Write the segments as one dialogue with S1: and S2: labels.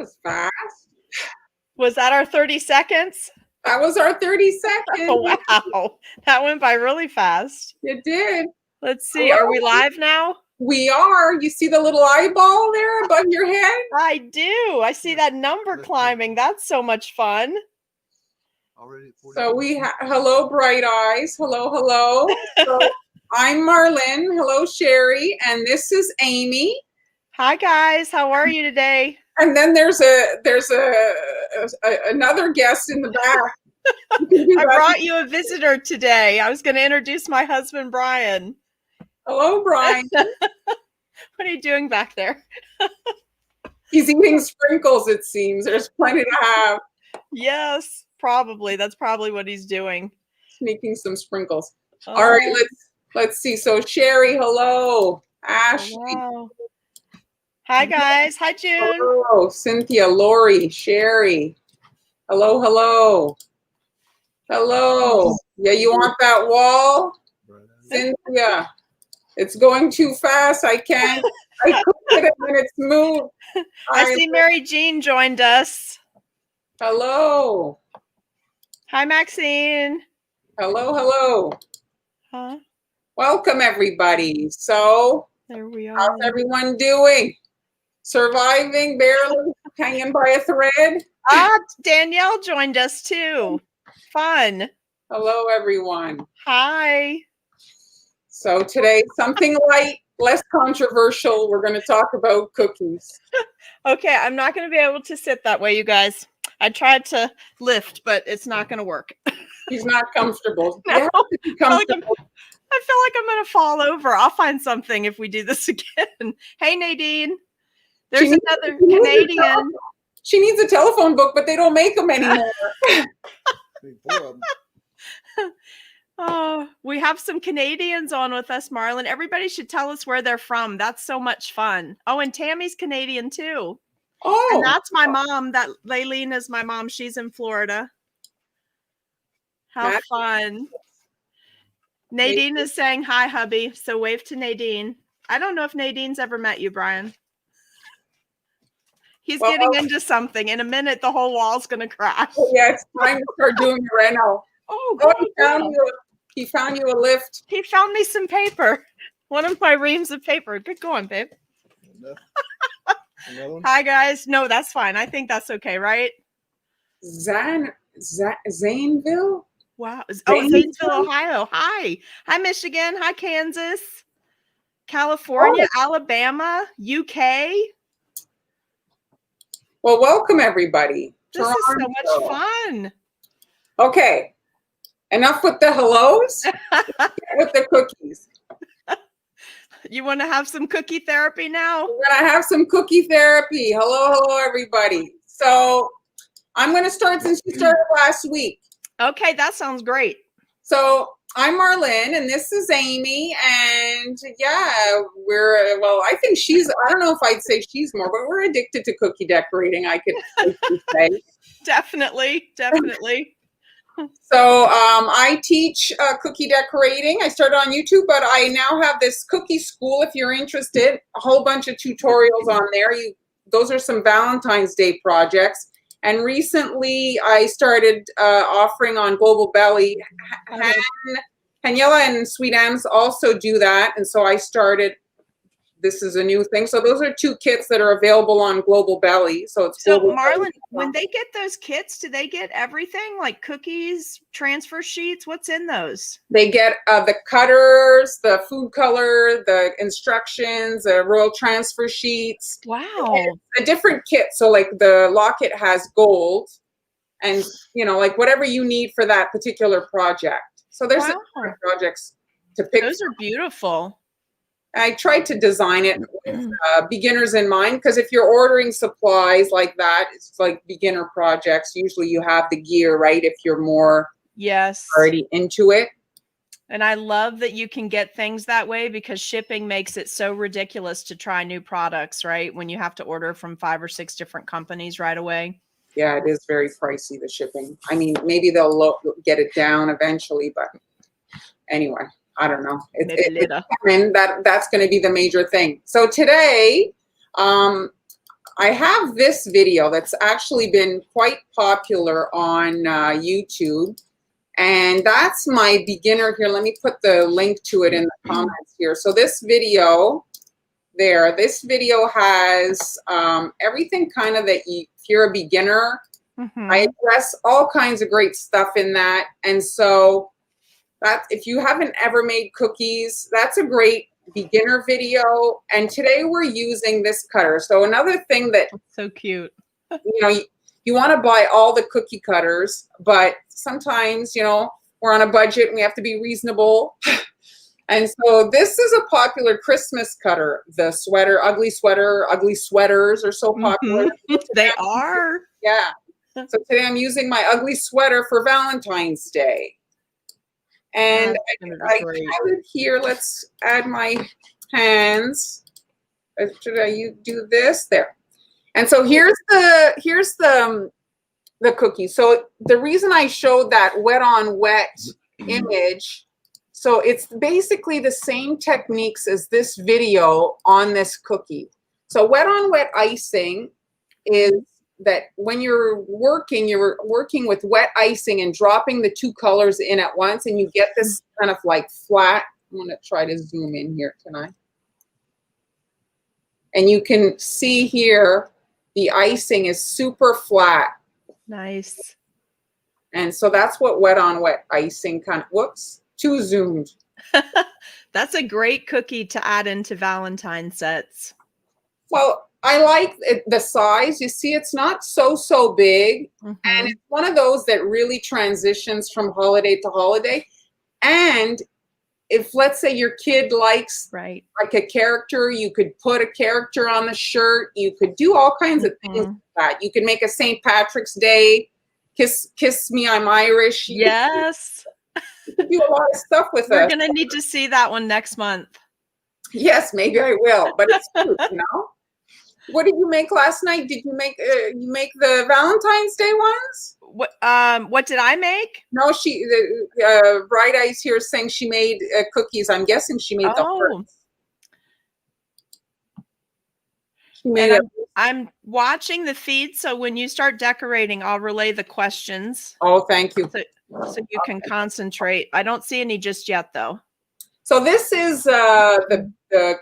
S1: was fast.
S2: Was that our 30 seconds?
S1: That was our 30 seconds.
S2: Oh, wow. That went by really fast.
S1: It did.
S2: Let's see. Are we live now?
S1: We are. You see the little eyeball there above your head?
S2: I do. I see that number climbing. That's so much fun.
S1: So hello, Bright Eyes. Hello. So I'm Marlyn. Hello, Sherry. And this is Amy.
S2: Hi, guys. How are you today?
S1: And then there's another guest in the back.
S2: I brought you a visitor today. I was going to introduce my husband, Brian.
S1: Hello, Brian.
S2: What are you doing back there?
S1: He's eating sprinkles, it seems. There's plenty to have.
S2: Yes, probably. That's probably what he's doing.
S1: Sneaking some sprinkles. Oh. All right, let's see. So Sherry, hello. Ashley.
S2: Wow. Hi, guys. Hi, June.
S1: Hello, Cynthia, Lori, Sherry. Hello. Yeah, you want that wall? Cynthia, it's going too fast. I click it and it's moved.
S2: I see Mary Jean joined us.
S1: Hello.
S2: Hi, Maxine.
S1: Hello.
S2: Huh?
S1: Welcome, everybody. So,
S2: there we are.
S1: How's everyone doing? Surviving, barely, hanging by a thread?
S2: Danielle joined us too. Fun.
S1: Hello, everyone.
S2: Hi.
S1: So today, something light, less controversial. We're going to talk about cookies.
S2: Okay, I'm not going to be able to sit that way, you guys. I tried to lift, but it's not going to work.
S1: She's not comfortable.
S2: No, I feel like I'm going to fall over. I'll find something if we do this again. Hey, Nadine. There's another Canadian.
S1: She needs a telephone book, but they don't make them anymore.
S2: Oh, we have some Canadians on with us, Marlyn. Everybody should tell us where they're from. That's so much fun. Oh, and Tammy's Canadian too.
S1: Oh.
S2: And that's my mom. That Laylene is my mom. She's in Florida. How fun. Nadine is saying hi, hubby. So wave to Nadine. I don't know if Nadine's ever met you, Brian. He's getting into something. In a minute, the whole wall's going to crash.
S1: Yeah, it's time to start doing the reno. He found you a lift.
S2: He found me some paper. One of my reams of paper. Good going, babe. Hi, guys. No, that's fine. I think that's okay, right?
S1: Zanesville?
S2: Wow. Zanesville, Ohio. Hi. Hi, Michigan. Hi, Kansas. California, Alabama, UK.
S1: Well, welcome, everybody.
S2: This is so much fun.
S1: Okay. Enough with the hellos. With the cookies.
S2: You want to have some cookie therapy now?
S1: We're going to have some cookie therapy. Hello, everybody. So I'm going to start since you started last week.
S2: Okay, that sounds great.
S1: So I'm Marlyn, and this is Amy, and yeah, I think I don't know if I'd say she's more, but we're addicted to cookie decorating, I could say.
S2: Definitely.
S1: So I teach cookie decorating. I started on YouTube, but I now have this cookie school if you're interested. A whole bunch of tutorials on there. Those are some Valentine's Day projects. And recently I started offering on Global Belly. Daniela and Sweet M's also do that. And so I started, this is a new thing. So those are 2 kits that are available on Global Belly. So
S2: Marlyn, when they get those kits, do they get everything like cookies, transfer sheets? What's in those? They
S1: get the cutters, the food color, the instructions, the royal transfer sheets.
S2: Wow.
S1: A different kit. So like the locket has gold and, like whatever you need for that particular project. So there's different projects to pick.
S2: Those are beautiful.
S1: I tried to design it with beginners in mind, because if you're ordering supplies like that, it's like beginner projects. Usually you have the gear, right? If you're more already into it.
S2: And I love that you can get things that way, because shipping makes it so ridiculous to try new products, right? When you have to order from 5 or 6 different companies right away.
S1: Yeah, it is very pricey, the shipping. I mean, maybe they'll get it down eventually, but anyway. I don't know. That's going to be the major thing. So today, I have this video that's actually been quite popular on YouTube. And that's my beginner here. Let me put the link to it in the comments here. So this video there, this video has everything kind of that if you're a beginner, I address all kinds of great stuff in that. And so that if you haven't ever made cookies, that's a great beginner video. And today we're using this cutter. So another thing that
S2: so cute,
S1: you want to buy all the cookie cutters, but sometimes, we're on a budget and we have to be reasonable. And so this is a popular Christmas cutter. The ugly sweaters are so popular.
S2: They are.
S1: Yeah. So today I'm using my ugly sweater for Valentine's Day. And I have it here. Let's add my hands. Should I do this? There. And so here's the cookie. So the reason I showed that wet on wet image, so it's basically the same techniques as this video on this cookie. So wet on wet icing is that when you're working with wet icing and dropping the two colors in at once, and you get this kind of like flat. I'm going to try to zoom in here, can I? And you can see here the icing is super flat.
S2: Nice.
S1: And so that's what wet on wet icing kind of, whoops, too zoomed.
S2: That's a great cookie to add into Valentine sets.
S1: Well, I like the size. You see, it's not so big. And it's one of those that really transitions from holiday to holiday. And if, let's say, your kid likes like a character, you could put a character on the shirt. You could do all kinds of things like that. You could make a St. Patrick's Day, kiss me, I'm Irish.
S2: Yes.
S1: You could do a lot of stuff with it.
S2: We're going to need to see that one next month.
S1: Yes, maybe I will, but it's cute, What did you make last night? Did you make the Valentine's Day ones?
S2: What did I make?
S1: No, Bright Eyes here is saying she made cookies. I'm guessing she made the hearts.
S2: I'm watching the feed, so when you start decorating, I'll relay the questions.
S1: Oh, thank you.
S2: So you can concentrate. I don't see any just yet, though.
S1: So this is the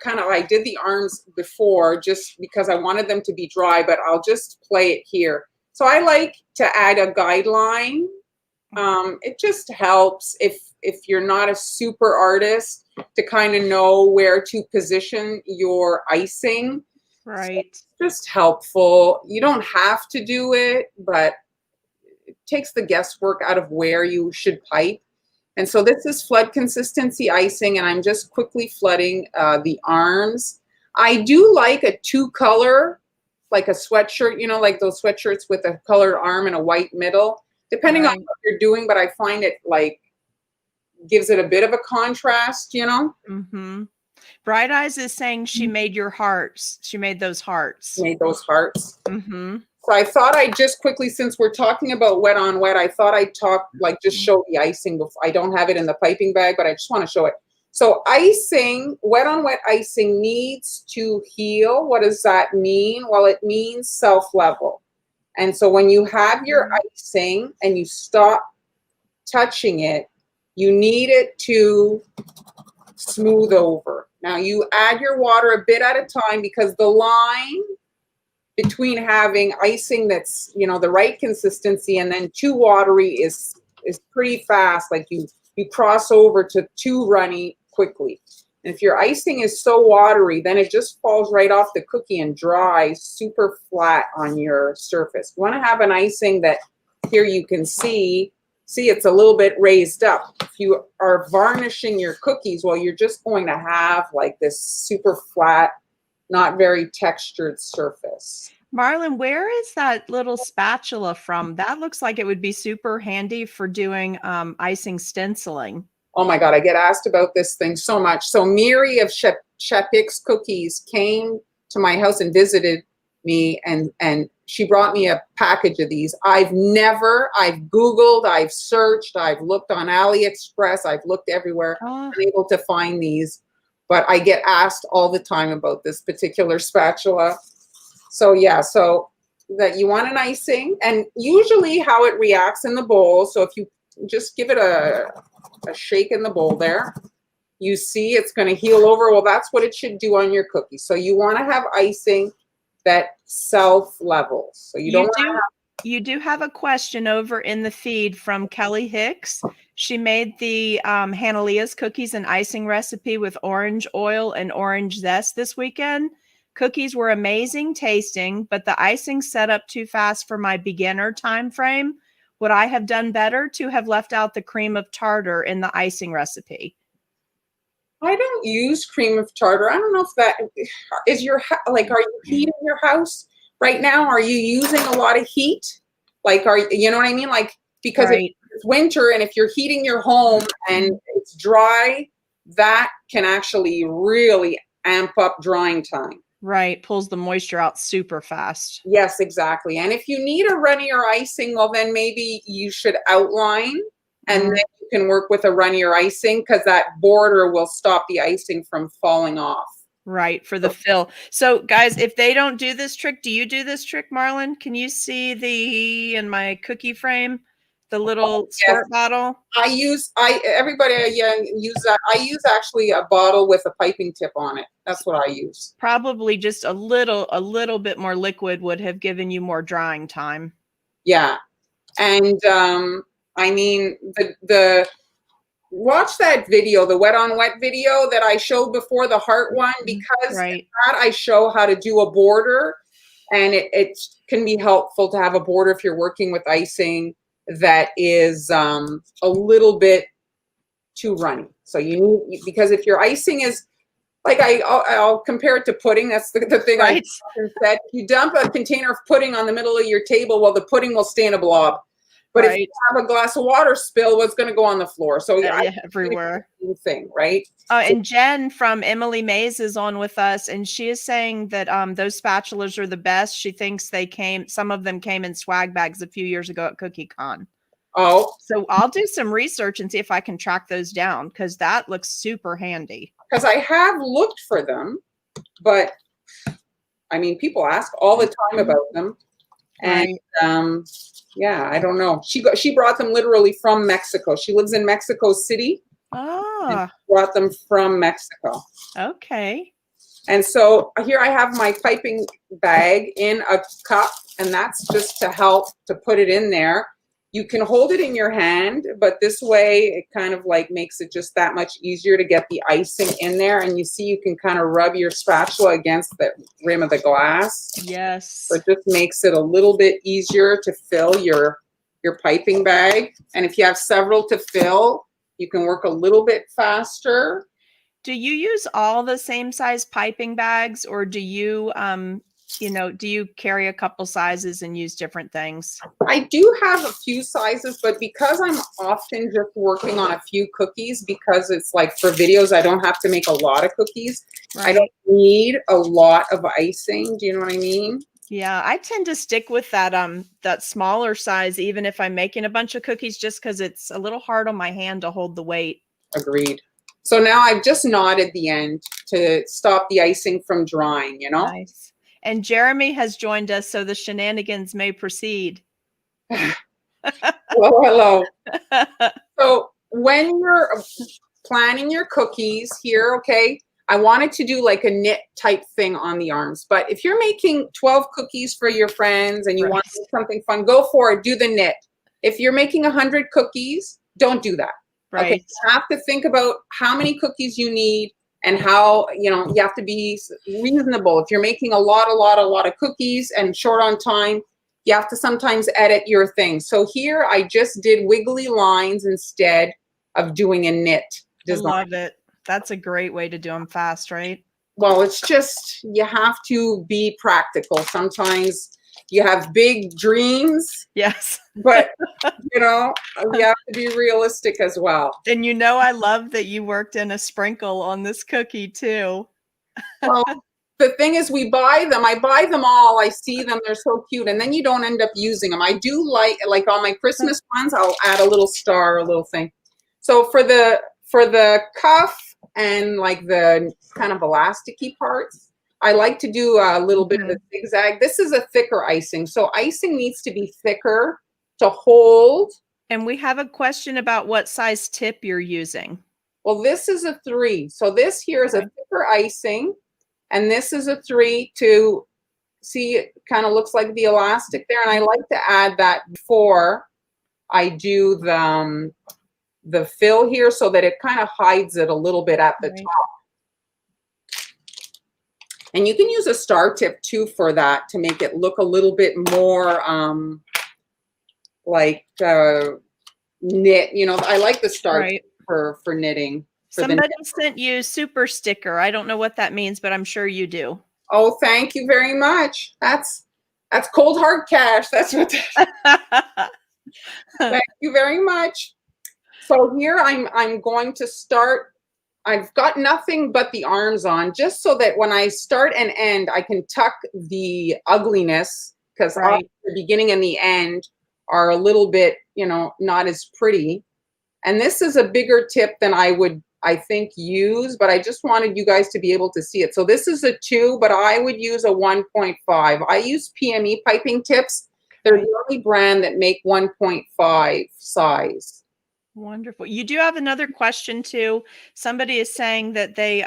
S1: kind of, I did the arms before just because I wanted them to be dry, but I'll just play it here. So I like to add a guideline. It just helps if you're not a super artist to kind of know where to position your icing.
S2: Right.
S1: So it's just helpful. You don't have to do it, but it takes the guesswork out of where you should pipe. And so this is flood consistency icing, and I'm just quickly flooding the arms. I do like a two-color, like a sweatshirt, like those sweatshirts with a colored arm and a white middle, depending on what you're doing, but I find it like gives it a bit of a contrast,
S2: Bright Eyes is saying she made your hearts. She made those hearts.
S1: Made those hearts. So I thought I'd just quickly, since we're talking about wet on wet, I thought I'd just show the icing. I don't have it in the piping bag, but I just want to show it. So icing, wet on wet icing needs to heal. What does that mean? Well, it means self-level. And so when you have your icing and you stop touching it, you need it to smooth over. Now you add your water a bit at a time, because the line between having icing that's, the right consistency and then too watery is pretty fast. Like you cross over to too runny quickly. And if your icing is so watery, then it just falls right off the cookie and dries super flat on your surface. You want to have an icing that here you can see it's a little bit raised up. If you are varnishing your cookies, well, you're just going to have like this super flat, not very textured surface.
S2: Marlon, where is that little spatula from? That looks like it would be super handy for doing icing stenciling.
S1: Oh my God, I get asked about this thing so much. So Miri of Chapik's Cookies came to my house and visited me, and she brought me a package of these. I've Googled, I've searched, I've looked on AliExpress, I've looked everywhere, I'm able to find these, but I get asked all the time about this particular spatula. So yeah, so that you want an icing, and usually how it reacts in the bowl. So if you just give it a shake in the bowl there, you see it's going to heal over. Well, that's what it should do on your cookies. So you want to have icing that self levels. So you don't want to
S2: You do have a question over in the feed from Kelly Hicks. She made the Hannah Leah's cookies and icing recipe with orange oil and orange zest this weekend. Cookies were amazing tasting, but the icing set up too fast for my beginner time frame. Would I have done better to have left out the cream of tartar in the icing recipe?
S1: I don't use cream of tartar. I don't know if that is your like. Are you heating your house right now? Are you using a lot of heat? Like, you know what I mean? Like, because
S2: Right.
S1: it's winter, and if you're heating your home and it's dry, that can actually really amp up drying time.
S2: Right. Pulls the moisture out super fast.
S1: Yes, exactly. And if you need a runnier icing, well, then maybe you should outline, and then you can work with a runnier icing, because that border will stop the icing from falling off.
S2: Right, for the fill. So guys, if they don't do this trick, do you do this trick, Marlon? Can you see in my cookie frame, the little squirt bottle?
S1: Everybody use that. I use actually a bottle with a piping tip on it. That's what I use.
S2: Probably just a little bit more liquid would have given you more drying time.
S1: Yeah. And I mean, the watch that video, the wet on wet video that I showed before, the heart one, because
S2: Right.
S1: that I show how to do a border, and it can be helpful to have a border if you're working with icing that is a little bit too runny. So you need, because if your icing is like, I'll compare it to pudding. That's the thing
S2: Right.
S1: I said. You dump a container of pudding on the middle of your table, well, the pudding will stay in a blob. But if you have a glass of water spill, what's going to go on the floor? So
S2: yeah, everywhere.
S1: Thing, right?
S2: And Jen from Emily Mays is on with us, and she is saying that those spatulas are the best. She thinks some of them came in swag bags a few years ago at CookieCon.
S1: Oh.
S2: So I'll do some research and see if I can track those down, because that looks super handy.
S1: Because I have looked for them, but I mean, people ask all the time about them. And yeah, I don't know. She brought them literally from Mexico. She lives in Mexico City.
S2: Ah.
S1: Brought them from Mexico.
S2: Okay.
S1: And so here I have my piping bag in a cup, and that's just to help to put it in there. You can hold it in your hand, but this way it kind of like makes it just that much easier to get the icing in there. And you see, you can kind of rub your spatula against the rim of the glass.
S2: Yes.
S1: So it just makes it a little bit easier to fill your piping bag. And if you have several to fill, you can work a little bit faster.
S2: Do you use all the same size piping bags, or do you do you carry a couple sizes and use different things?
S1: I do have a few sizes, but because I'm often just working on a few cookies, because it's like for videos, I don't have to make a lot of cookies. Right. I don't need a lot of icing. Do you know what I mean?
S2: Yeah, I tend to stick with that smaller size, even if I'm making a bunch of cookies, just because it's a little hard on my hand to hold the weight.
S1: Agreed. So now I've just knotted the end to stop the icing from drying, you know?
S2: Nice. And Jeremy has joined us, so the shenanigans may proceed.
S1: Hello. So when you're planning your cookies here, okay, I wanted to do like a knit type thing on the arms. But if you're making 12 cookies for your friends and you want to do something fun, go for it. Do the knit. If you're making 100 cookies, don't do that.
S2: Right.
S1: Okay, you have to think about how many cookies you need and how, you have to be reasonable. If you're making a lot of cookies and short on time, you have to sometimes edit your thing. So here I just did wiggly lines instead of doing a knit design.
S2: I love it. That's a great way to do them fast, right? Well,
S1: it's just, you have to be practical. Sometimes you have big dreams.
S2: Yes.
S1: But, you have to be realistic as well.
S2: And I love that you worked in a sprinkle on this cookie too.
S1: Well, the thing is, I buy them all. I see them. They're so cute. And then you don't end up using them. I do like on my Christmas ones, I'll add a little star, a little thing. So for the cuff and like the kind of elasticy parts, I like to do a little bit of a
S2: Mm-hmm.
S1: zigzag. This is a thicker icing. So icing needs to be thicker to hold.
S2: And we have a question about what size tip you're using.
S1: Well, this is a 3. So this here is a thicker icing, and this is a 3 to see, it kind of looks like the elastic there. And I like to add that before I do the fill here so that it kind of hides it a little bit at the top. And you can use a star tip too for that to make it look a little bit more like knit. You know, I like the star tip for knitting.
S2: Somebody sent you super sticker. I don't know what that means, but I'm sure you do.
S1: Oh, thank you very much. That's cold hard cash. That's what. Thank you very much. So here I'm going to start. I've got nothing but the arms on, just so that when I start and end, I can tuck the ugliness, because the beginning and the end are a little bit, you know, not as pretty. And this is a bigger tip than I would, I think, use, but I just wanted you guys to be able to see it. So this is a 2, but I would use a 1.5. I use PME piping tips. They're the only brand that make 1.5 size.
S2: Wonderful. You do have another question too. Somebody is saying that they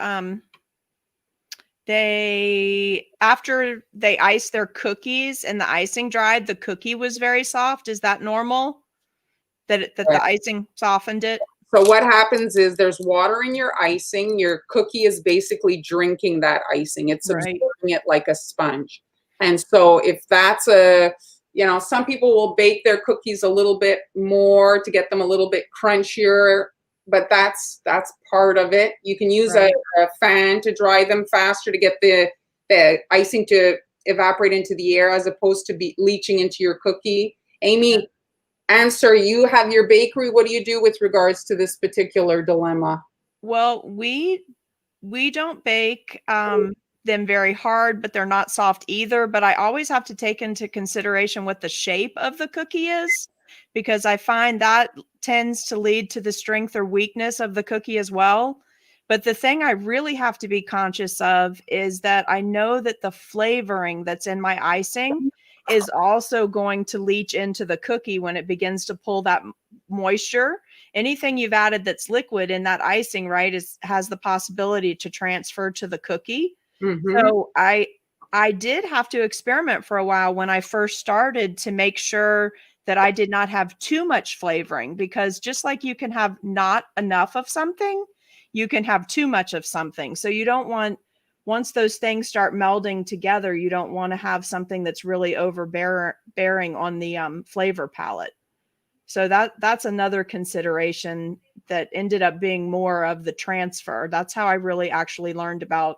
S2: after they iced their cookies and the icing dried, the cookie was very soft. Is that normal? That the icing softened it?
S1: So what happens is there's water in your icing. Your cookie is basically drinking that icing. It's absorbing it like a sponge. And so if that's you know, some people will bake their cookies a little bit more to get them a little bit crunchier, but that's part of it. You can use a fan to dry them faster to get the icing to evaporate into the air as opposed to be leaching into your cookie. Amy, answer, you have your bakery. What do you do with regards to this particular dilemma?
S2: Well, we don't bake them very hard, but they're not soft either. But I always have to take into consideration what the shape of the cookie is, because I find that tends to lead to the strength or weakness of the cookie as well. But the thing I really have to be conscious of is that I know that the flavoring that's in my icing is also going to leach into the cookie when it begins to pull that moisture. Anything you've added that's liquid in that icing, right, has the possibility to transfer to the cookie. So I did have to experiment for a while when I first started to make sure that I did not have too much flavoring, because just like you can have not enough of something, you can have too much of something. So you don't want, once those things start melding together, you don't want to have something that's really overbearing on the flavor palette. So that's another consideration that ended up being more of the transfer. That's how I really actually learned about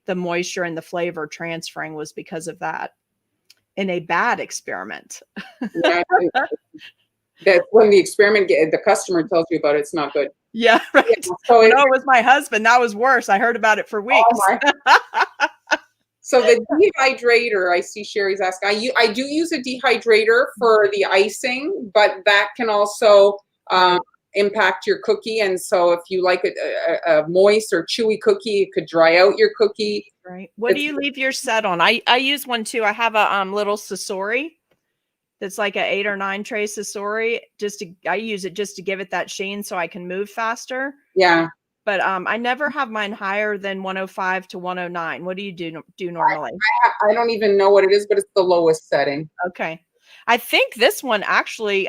S2: the moisture and the flavor transferring, was because of that, in a bad experiment.
S1: Yeah, that when the experiment, the customer tells you about it, it's not good.
S2: Yeah, right. Yeah, so no, it was my husband. That was worse. I heard about it for weeks.
S1: Oh so the dehydrator, I see Sherry's asking. I do use a dehydrator for the icing, but that can also impact your cookie. And so if you like a moist or chewy cookie, it could dry out your cookie.
S2: Right. What do you leave your set on? I use one too. I have a little Sasori that's like a 8 or 9 tray Sasori. I use it just to give it that sheen so I can move faster.
S1: Yeah.
S2: But I never have mine higher than 105 to 109. What do you do normally?
S1: I don't even know what it is, but it's the lowest setting.
S2: Okay. I think this one actually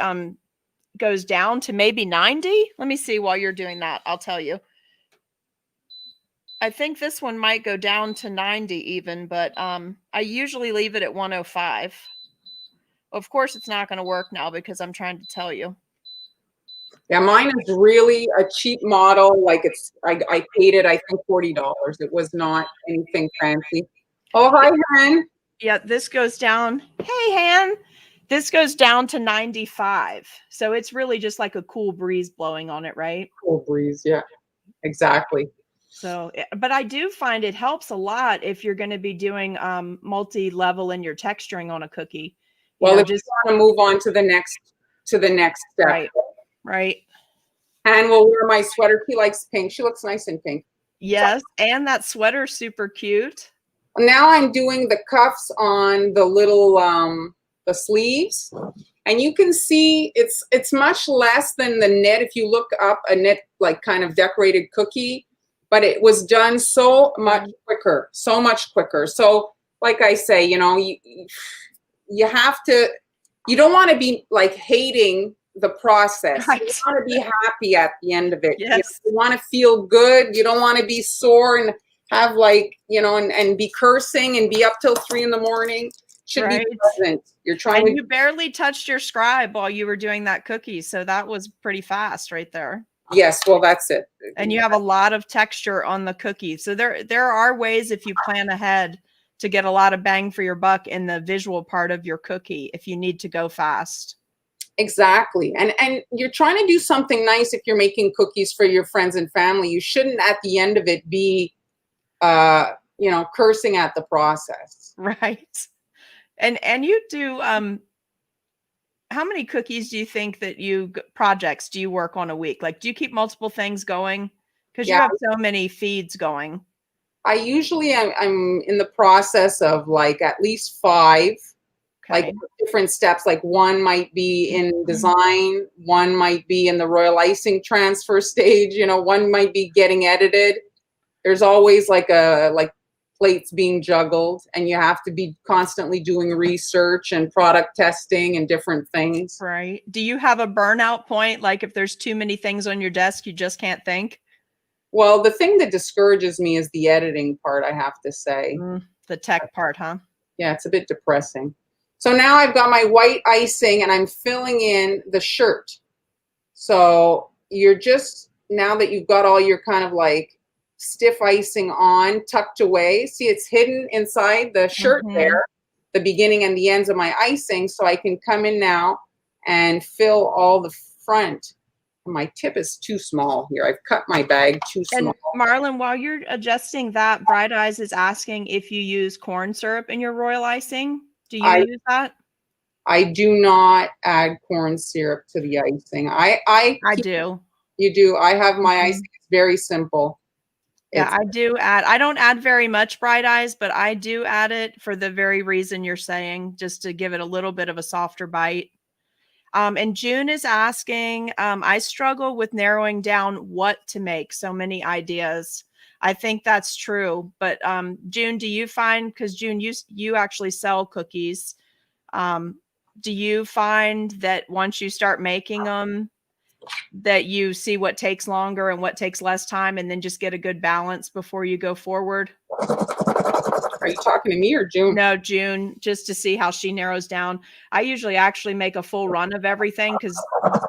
S2: goes down to maybe 90. Let me see while you're doing that. I'll tell you. I think this one might go down to 90 even, but I usually leave it at 105. Of course, it's not going to work now because I'm trying to tell you.
S1: Yeah, mine is really a cheap model. Like I paid it, I think $40. It was not anything fancy. Oh, hi, Han.
S2: Yeah, this goes down. Hey, Han. This goes down to 95. So it's really just like a cool breeze blowing on it, right?
S1: Cool breeze, yeah, exactly.
S2: So, but I do find it helps a lot if you're going to be doing multi-level in your texturing on a cookie.
S1: Well, if you want to move on to the next step.
S2: Right. Right.
S1: And we'll wear my sweater. She likes pink. She looks nice in pink.
S2: Yes. And that sweater's super cute.
S1: Now I'm doing the cuffs on the little the sleeves, and you can see it's much less than the knit. If you look up a knit like kind of decorated cookie, but it was done so much quicker, so much quicker. So like I say, you know, you have to, you don't want to be like hating the process.
S2: Right.
S1: You want to be happy at the end of it.
S2: Yes.
S1: You want to feel good. You don't want to be sore and have like, you know, and be cursing and be up till 3 a.m. Should be pleasant. You're trying
S2: and
S1: to.
S2: You barely touched your scribe while you were doing that cookie. So that was pretty fast right there.
S1: Yes, well, that's it.
S2: And you have a lot of texture on the cookie. So there are ways, if you plan ahead, to get a lot of bang for your buck in the visual part of your cookie if you need to go fast.
S1: Exactly. And you're trying to do something nice if you're making cookies for your friends and family. You shouldn't at the end of it be you know, cursing at the process.
S2: Right. And you do how many cookies do you think that projects do you work on a week? Like, do you keep multiple things going? Because you have so many feeds going.
S1: I usually I'm in the process of like at least 5, like different steps. Like one might be in design, one might be in the royal icing transfer stage, you know, one might be getting edited. There's always like plates being juggled, and you have to be constantly doing research and product testing and different things.
S2: Right. Do you have a burnout point? Like if there's too many things on your desk, you just can't think?
S1: Well, the thing that discourages me is the editing part, I have to say.
S2: The tech part, huh?
S1: Yeah, it's a bit depressing. So now I've got my white icing and I'm filling in the shirt. So you're just, now that you've got all your kind of like stiff icing on, tucked away. See, it's hidden inside the shirt there, the beginning and the ends of my icing. So I can come in now and fill all the front. My tip is too small here. I've cut my bag too small.
S2: And Marlon, while you're adjusting that, Bright Eyes is asking if you use corn syrup in your royal icing. Do you use that?
S1: I do not add corn syrup to the icing. I
S2: do.
S1: You do. I have my icing. It's very simple.
S2: Yeah, I do add. I don't add very much Bright Eyes, but I do add it for the very reason you're saying, just to give it a little bit of a softer bite. And June is asking, I struggle with narrowing down what to make. So many ideas. I think that's true. But June, do you find, because June, you actually sell cookies. Do you find that once you start making them, that you see what takes longer and what takes less time, and then just get a good balance before you go forward?
S1: Are you talking to me or June?
S2: No, June, just to see how she narrows down. I usually actually make a full run of everything, because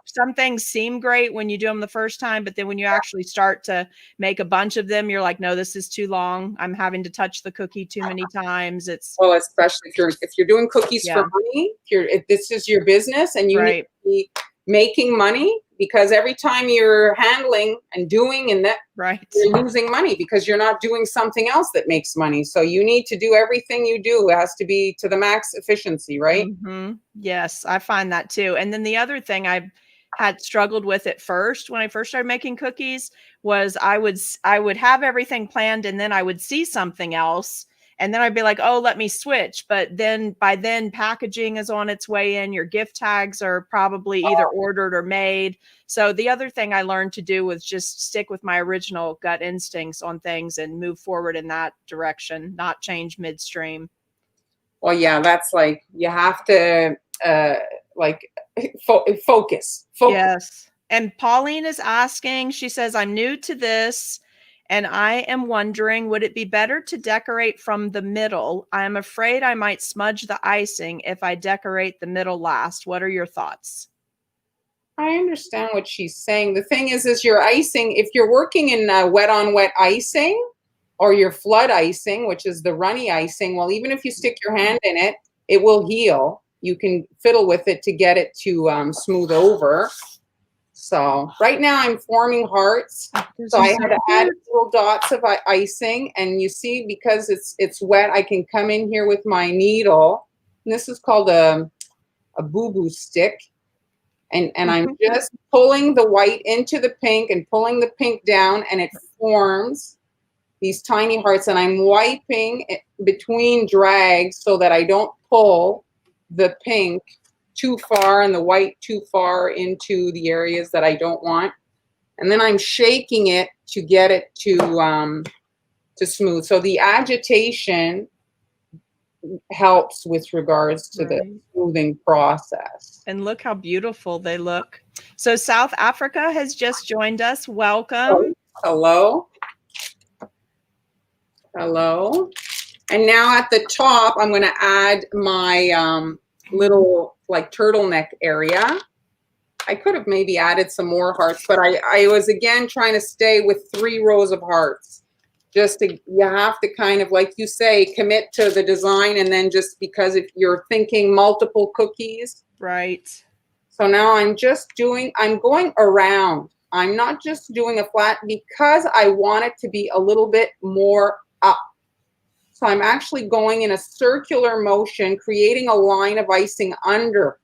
S2: some things seem great when you do them the first time, but then when you actually start to make a bunch of them, you're like, no, this is too long. I'm having to touch the cookie too many times.
S1: Well, especially if you're doing cookies for money, if this is your business and you need to be making money, because every time you're handling and doing and that, you're losing money because you're not doing something else that makes money. So you need to do everything you do. It has to be to the max efficiency, right?
S2: Yes, I find that too. And then the other thing I had struggled with at first, when I first started making cookies, was I would have everything planned, and then I would see something else, and then I'd be like, oh, let me switch. But then by then packaging is on its way in. Your gift tags are probably either ordered or made. So the other thing I learned to do was just stick with my original gut instincts on things and move forward in that direction, not change midstream.
S1: Well, yeah, that's like, you have to like focus.
S2: Yes. And Pauline is asking, she says, I'm new to this, and I am wondering, would it be better to decorate from the middle? I am afraid I might smudge the icing if I decorate the middle last. What are your thoughts?
S1: I understand what she's saying. The thing is your icing, if you're working in wet on wet icing or your flood icing, which is the runny icing, well, even if you stick your hand in it, it will heal. You can fiddle with it to get it to smooth over. So right now I'm forming hearts. So I had to add little dots of icing, and you see, because it's wet, I can come in here with my needle. And this is called a boo-boo stick. And I'm just pulling the white into the pink and pulling the pink down, and it forms these tiny hearts, and I'm wiping it between drags so that I don't pull the pink too far and the white too far into the areas that I don't want. And then I'm shaking it to get it to smooth. So the agitation helps with regards to the smoothing process.
S2: And look how beautiful they look. So South Africa has just joined us. Welcome.
S1: Hello. Hello. And now at the top, I'm going to add my little like turtleneck area. I could have maybe added some more hearts, but I was again trying to stay with 3 rows of hearts. Just to, you have to kind of, like you say, commit to the design, and then just because if you're thinking multiple cookies.
S2: Right.
S1: So now I'm going around. I'm not just doing a flat because I want it to be a little bit more up. So I'm actually going in a circular motion, creating a line of icing under.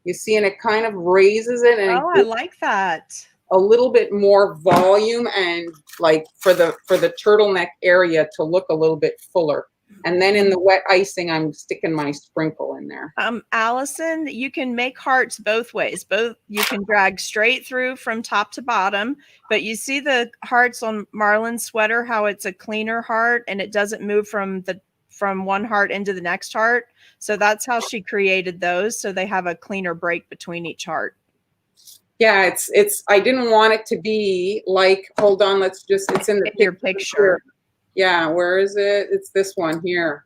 S1: You see, and it kind of raises it, and
S2: I like that.
S1: A little bit more volume, and like for the turtleneck area to look a little bit fuller. And then in the wet icing, I'm sticking my sprinkle in there.
S2: Allison, you can make hearts both ways. You can drag straight through from top to bottom, but you see the hearts on Marlon's sweater, how it's a cleaner heart and it doesn't move from one heart into the next heart. So that's how she created those. So they have a cleaner break between each heart.
S1: Yeah, it's I didn't want it to be like, hold on, it's in the
S2: your picture.
S1: Yeah, where is it? It's this one here.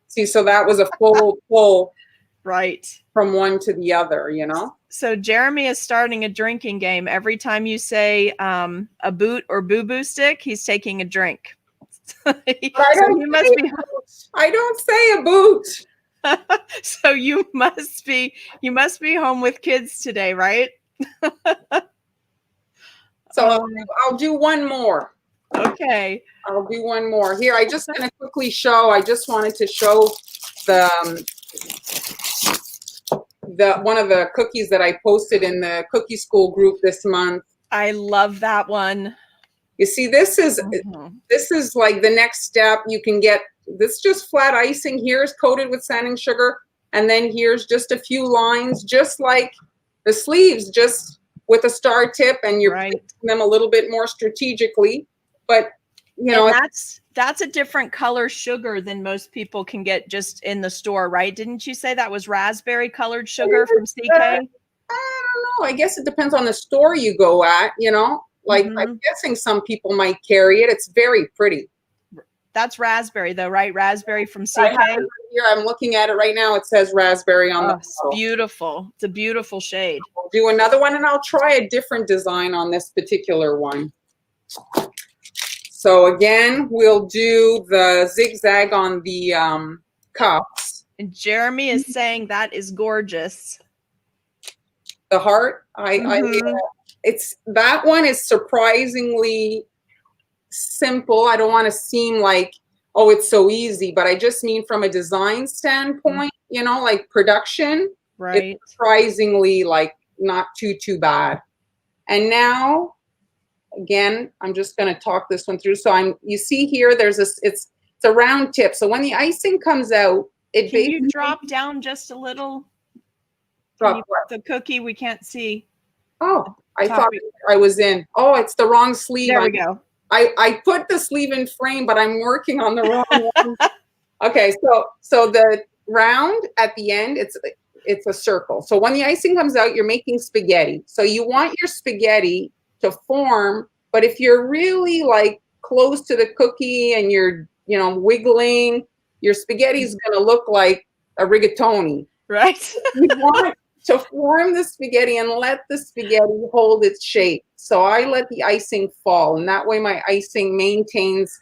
S1: See, so that was a full pull
S2: right
S1: from one to the other, you know?
S2: So Jeremy is starting a drinking game. Every time you say a boot or boo-boo stick, he's taking a drink. I
S1: don't say a boot.
S2: So you must be home with kids today, right?
S1: So I'll do one more.
S2: Okay.
S1: I'll do one more. Here, I just going to quickly show, I just wanted to show the one of the cookies that I posted in the Cookie School group this month.
S2: I love that one.
S1: You see, this is like the next step. You can get this just flat icing. Here's coated with sanding sugar. And then here's just a few lines, just like the sleeves, just with a star tip, and you're placing them a little bit more strategically. But, you know,
S2: that's a different color sugar than most people can get just in the store, right? Didn't you say that was raspberry colored sugar from CK?
S1: I don't know. I guess it depends on the store you go at, you know. Like, I'm guessing some people might carry it. It's very pretty.
S2: That's raspberry, though, right? Raspberry from CK.
S1: Here, I'm looking at it right now. It says raspberry on the bottle.
S2: It's beautiful. It's a beautiful shade.
S1: I'll do another one, and I'll try a different design on this particular one. So again, we'll do the zigzag on the cups.
S2: And Jeremy is saying that is gorgeous.
S1: The heart, it's that one is surprisingly simple. I don't want to seem like, oh, it's so easy, but I just mean from a design standpoint, you know, like production,
S2: right?
S1: It's surprisingly like not too bad. And now, again, I'm just going to talk this one through. So you see here, it's a round tip. So when the icing comes out,
S2: can you drop down just a little? The cookie we can't see.
S1: Oh, I thought I was in. Oh, it's the wrong sleeve.
S2: There we go.
S1: I put the sleeve in frame, but I'm working on the wrong one. Okay, so the round at the end, it's a circle. So when the icing comes out, you're making spaghetti. So you want your spaghetti to form, but if you're really like close to the cookie and you're, you know, wiggling, your spaghetti is going to look like a rigatoni.
S2: Right.
S1: You want to form the spaghetti and let the spaghetti hold its shape. So I let the icing fall, and that way my icing maintains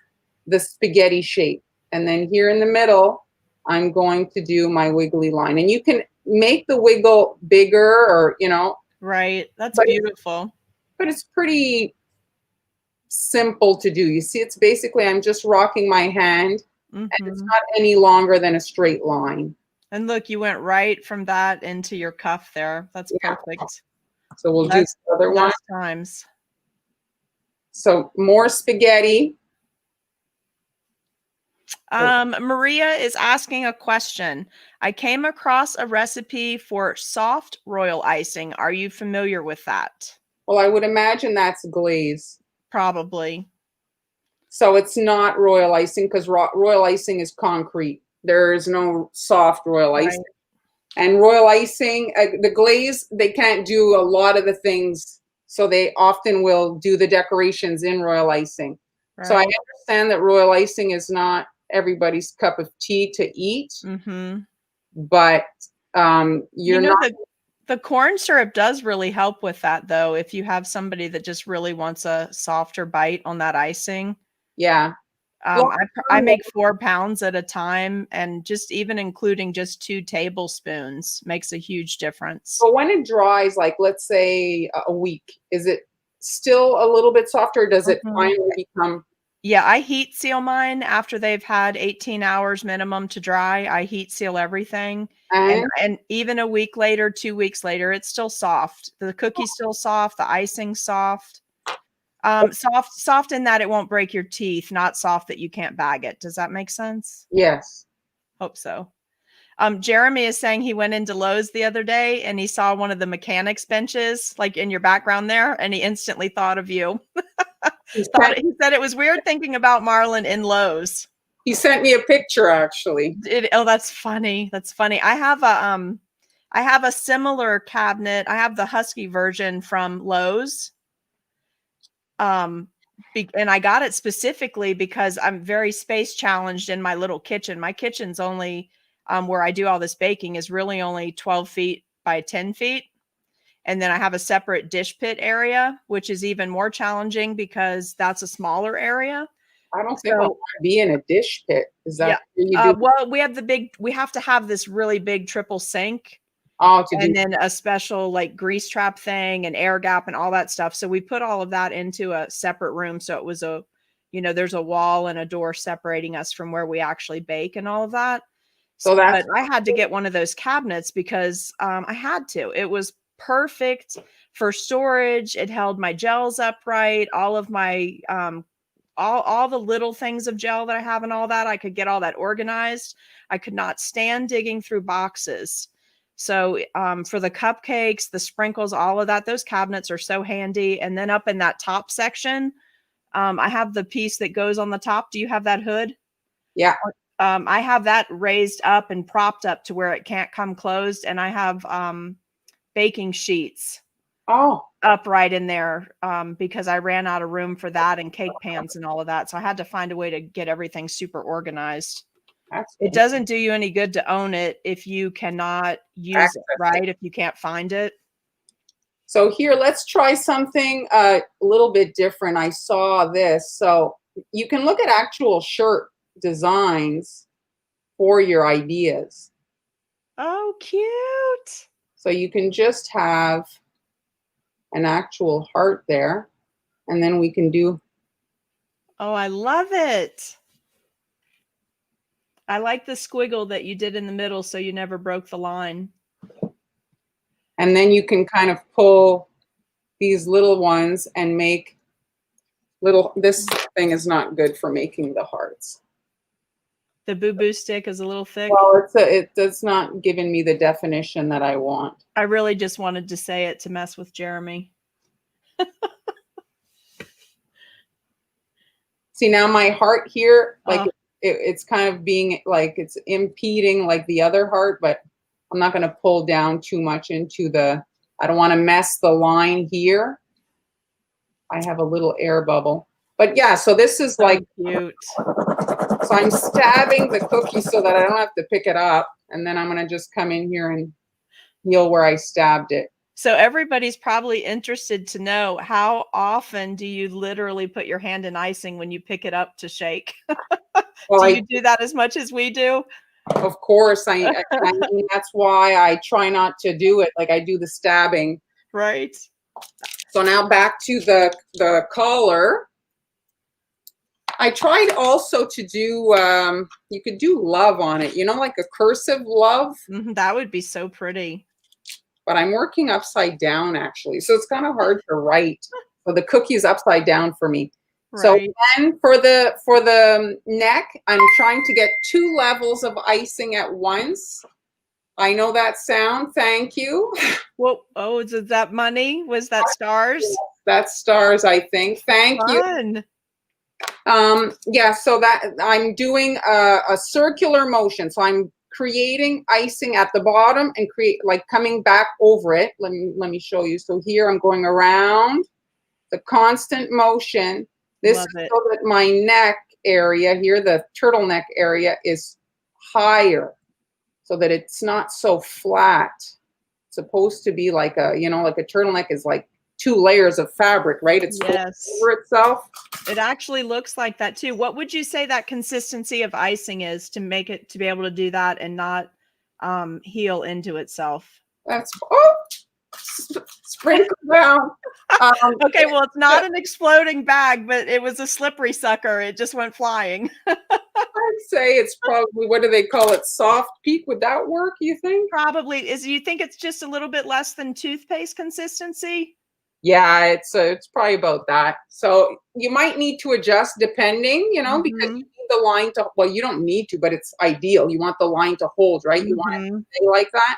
S1: the spaghetti shape. And then here in the middle, I'm going to do my wiggly line. And you can make the wiggle bigger, or, you know. Right.
S2: That's beautiful.
S1: But it's pretty simple to do. You see, it's basically, I'm just rocking my hand, and it's not any longer than a straight line.
S2: And look, you went right from that into your cuff there. That's perfect.
S1: So we'll do the other one.
S2: Times.
S1: So more spaghetti.
S2: Maria is asking a question. I came across a recipe for soft royal icing. Are you familiar with that?
S1: Well, I would imagine that's glaze.
S2: Probably.
S1: So it's not royal icing because royal icing is concrete. There is no soft royal icing. Right. And royal icing, the glaze, they can't do a lot of the things. So they often will do the decorations in royal icing. Right. So I understand that royal icing is not everybody's cup of tea to eat. Mm-hmm. But you're not.
S2: The corn syrup does really help with that, though, if you have somebody that just really wants a softer bite on that icing.
S1: Yeah.
S2: I make 4 pounds at a time, and just even including just 2 tablespoons makes a huge difference.
S1: But when it dries, like let's say a week, is it still a little bit softer? Or does it finally become?
S2: Yeah, I heat seal mine after they've had 18 hours minimum to dry. I heat seal everything. And even a week later, 2 weeks later, it's still soft. The cookie's still soft. The icing's soft. Soft in that it won't break your teeth, not soft that you can't bag it. Does that make sense?
S1: Yes.
S2: Hope so. Jeremy is saying he went into Lowe's the other day and he saw one of the mechanics benches like in your background there, and he instantly thought of you. He said it was weird thinking about Marlon in Lowe's.
S1: He sent me a picture, actually.
S2: Oh, that's funny. That's funny. I have a similar cabinet. I have the Husky version from Lowe's. And I got it specifically because I'm very space challenged in my little kitchen. My kitchen's only where I do all this baking is really only 12 feet by 10 feet. And then I have a separate dish pit area, which is even more challenging because that's a smaller area.
S1: I don't think I want to be in a dish pit. Is that what you do?
S2: Well, we have to have this really big triple sink. And then a special like grease trap thing and air gap and all that stuff. So we put all of that into a separate room. So it was there's a wall and a door separating us from where we actually bake and all of that. But I had to get one of those cabinets because I had to. It was perfect for storage. It held my gels upright, all of my all the little things of gel that I have and all that. I could get all that organized. I could not stand digging through boxes. So for the cupcakes, the sprinkles, all of that, those cabinets are so handy. And then up in that top section, I have the piece that goes on the top. Do you have that hood?
S1: Yeah.
S2: I have that raised up and propped up to where it can't come closed. And I have baking sheets up right in there because I ran out of room for that and cake pans and all of that. So I had to find a way to get everything super organized. It doesn't do you any good to own it if you cannot use it, right? If you can't find it.
S1: So here, let's try something a little bit different. I saw this. So you can look at actual shirt designs for your ideas.
S2: Oh, cute.
S1: So you can just have an actual heart there, and then we can do.
S2: Oh, I love it. I like the squiggle that you did in the middle so you never broke the line.
S1: And then you can kind of pull these little ones and make little, this thing is not good for making the hearts.
S2: The boo-boo stick is a little thick.
S1: Well, it's not giving me the definition that I want.
S2: I really just wanted to say it to mess with Jeremy.
S1: See, now my heart here, like it's kind of being like it's impeding like the other heart, but I'm not going to pull down too much into I don't want to mess the line here. I have a little air bubble. But yeah, so this is like
S2: cute.
S1: So I'm stabbing the cookie so that I don't have to pick it up. And then I'm going to just come in here and heal where I stabbed it.
S2: So everybody's probably interested to know, how often do you literally put your hand in icing when you pick it up to shake? Well, do you do that as much as we do?
S1: Of course. I mean, that's why I try not to do it. Like I do the stabbing.
S2: Right.
S1: So now back to the collar. I tried also to do, you could do love on it, like a cursive love.
S2: That would be so pretty.
S1: But I'm working upside down, actually. So it's kind of hard to write. So the cookie is upside down for me. So
S2: Right.
S1: then for the neck, I'm trying to get 2 levels of icing at once. I know that sound. Thank you.
S2: Well, oh, is that money? Was that stars?
S1: That's stars, I think. Thank you.
S2: Fun.
S1: Yeah, so that I'm doing a circular motion. So I'm creating icing at the bottom and create like coming back over it. Let me show you. So here I'm going around the constant motion. This
S2: Love
S1: is
S2: it.
S1: so that my neck area here, the turtleneck area, is higher so that it's not so flat. It's supposed to be like a, like a turtleneck is like 2 layers of fabric, right? It's
S2: Yes.
S1: over itself.
S2: It actually looks like that too. What would you say that consistency of icing is to make it to be able to do that and not heal into itself?
S1: That's sprinkle down.
S2: Okay, well, it's not an exploding bag, but it was a slippery sucker. It just went flying.
S1: I'd say it's probably, what do they call it? Soft peak. Would that work, you think?
S2: Probably is. You think it's just a little bit less than toothpaste consistency?
S1: Yeah, it's probably about that. So you might need to adjust depending, because you need the line to, well, you don't need to, but it's ideal. You want the line to hold, right? You want it to stay like that.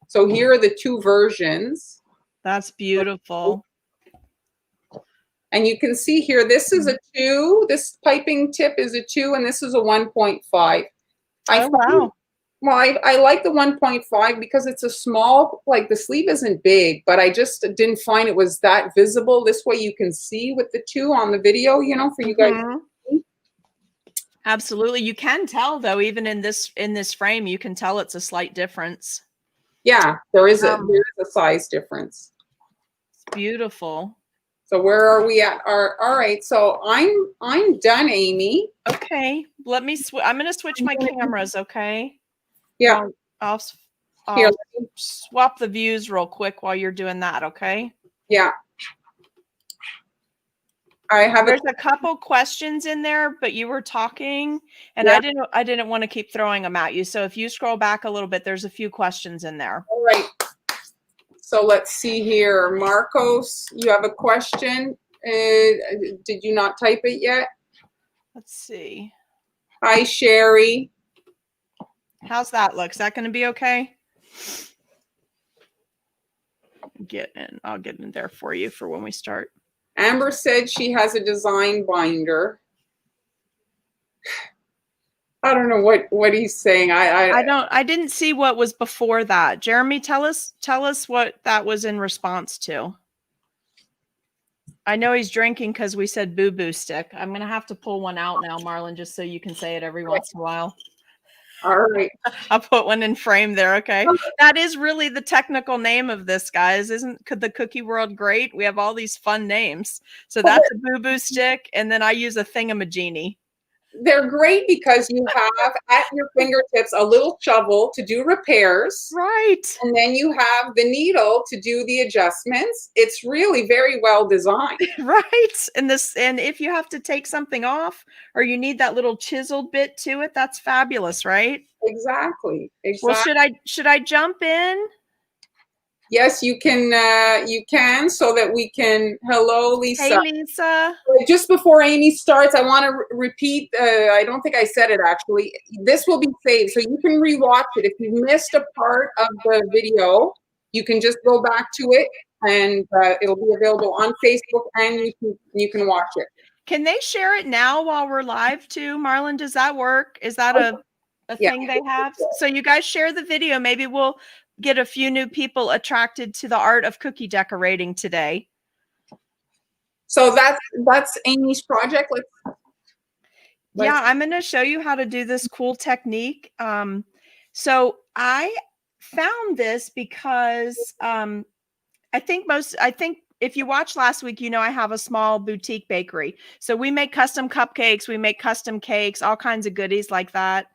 S1: So here are the 2 versions.
S2: That's beautiful.
S1: And you can see here, this is a 2. This piping tip is a 2, and this is a 1.5.
S2: Oh, wow.
S1: Well, I like the 1.5 because it's a small, like the sleeve isn't big, but I just didn't find it was that visible. This way you can see with the 2 on the video, for you guys.
S2: Absolutely. You can tell though, even in this frame, you can tell it's a slight difference.
S1: Yeah, there is a size difference.
S2: It's beautiful.
S1: So where are we at? All right. So I'm done, Amy.
S2: Okay. Let me I'm going to switch my cameras, okay?
S1: Yeah.
S2: I'll
S1: Here.
S2: swap the views real quick while you're doing that, okay?
S1: Yeah.
S2: There's a couple questions in there, but you were talking and
S1: Yeah.
S2: I didn't want to keep throwing them at you. So if you scroll back a little bit, there's a few questions in there.
S1: All right. So let's see here. Marcos, you have a question. Did you not type it yet?
S2: Let's see.
S1: Hi, Sherry.
S2: How's that look? Is that going to be okay? I'll get in there for you for when we start.
S1: Amber said she has a design binder. I don't know what he's saying.
S2: I didn't see what was before that. Jeremy, tell us what that was in response to. I know he's drinking because we said boo boo stick. I'm gonna have to pull one out now, Marlon, just so you can say it every once in a while.
S1: All right.
S2: I'll put one in frame there. Okay. That is really the technical name of this, guys. Isn't the cookie world great? We have all these fun names. So that's a boo boo stick. And then I use a thingamajiggy.
S1: They're great because you have at your fingertips a little shovel to do repairs.
S2: Right.
S1: And then you have the needle to do the adjustments. It's really very well designed.
S2: Right. And if you have to take something off or you need that little chiseled bit to it, that's fabulous, right?
S1: Exactly.
S2: Well, should I jump in?
S1: Yes, you can so that we can. Hello, Lisa.
S2: Hey, Lisa.
S1: Just before Amy starts, I want to repeat, I don't think I said it actually. This will be saved, so you can rewatch it. If you missed a part of the video, you can just go back to it and it'll be available on Facebook and you can watch it.
S2: Can they share it now while we're live too, Marlon? Does that work? Is that a thing they have? So you guys share the video. Maybe we'll get a few new people attracted to the art of cookie decorating today.
S1: So that's Amy's project.
S2: Yeah, I'm going to show you how to do this cool technique. So I found this because I think if you watched last week, I have a small boutique bakery. So we make custom cupcakes, we make custom cakes, all kinds of goodies like that.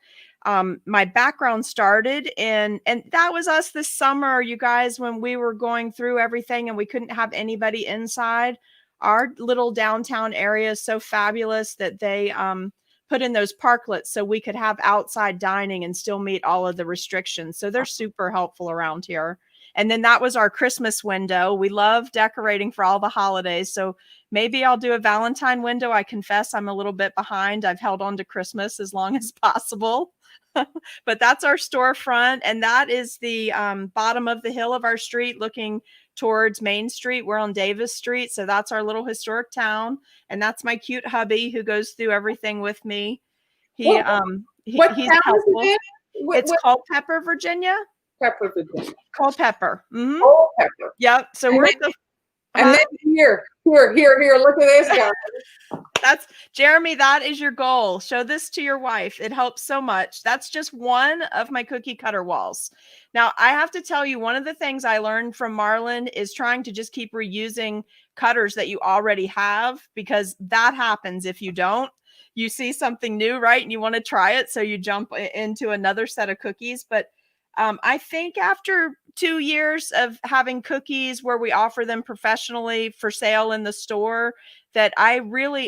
S2: My background started and that was us this summer, you guys, when we were going through everything and we couldn't have anybody inside. Our little downtown area is so fabulous that they put in those parklets so we could have outside dining and still meet all of the restrictions. So they're super helpful around here. And then that was our Christmas window. We love decorating for all the holidays. So maybe I'll do a Valentine window. I confess I'm a little bit behind. I've held on to Christmas as long as possible. But that's our storefront. And that is the bottom of the hill of our street looking towards Main Street. We're on Davis Street. So that's our little historic town. And that's my cute hubby who goes through everything with me. He's helpful.
S1: Is it?
S2: It's Culpeper, Virginia.
S1: Pepper, Virginia.
S2: Culpeper. Mm-hmm.
S1: Culpeper.
S2: Yep. So
S1: And
S2: we're
S1: then, and then here. Look at this guy.
S2: That's Jeremy. That is your goal. Show this to your wife. It helps so much. That's just one of my cookie cutter walls. Now, I have to tell you, one of the things I learned from Marlon is trying to just keep reusing cutters that you already have, because that happens if you don't. You see something new, right? And you want to try it. So you jump into another set of cookies. But I think after 2 years of having cookies where we offer them professionally for sale in the store, that I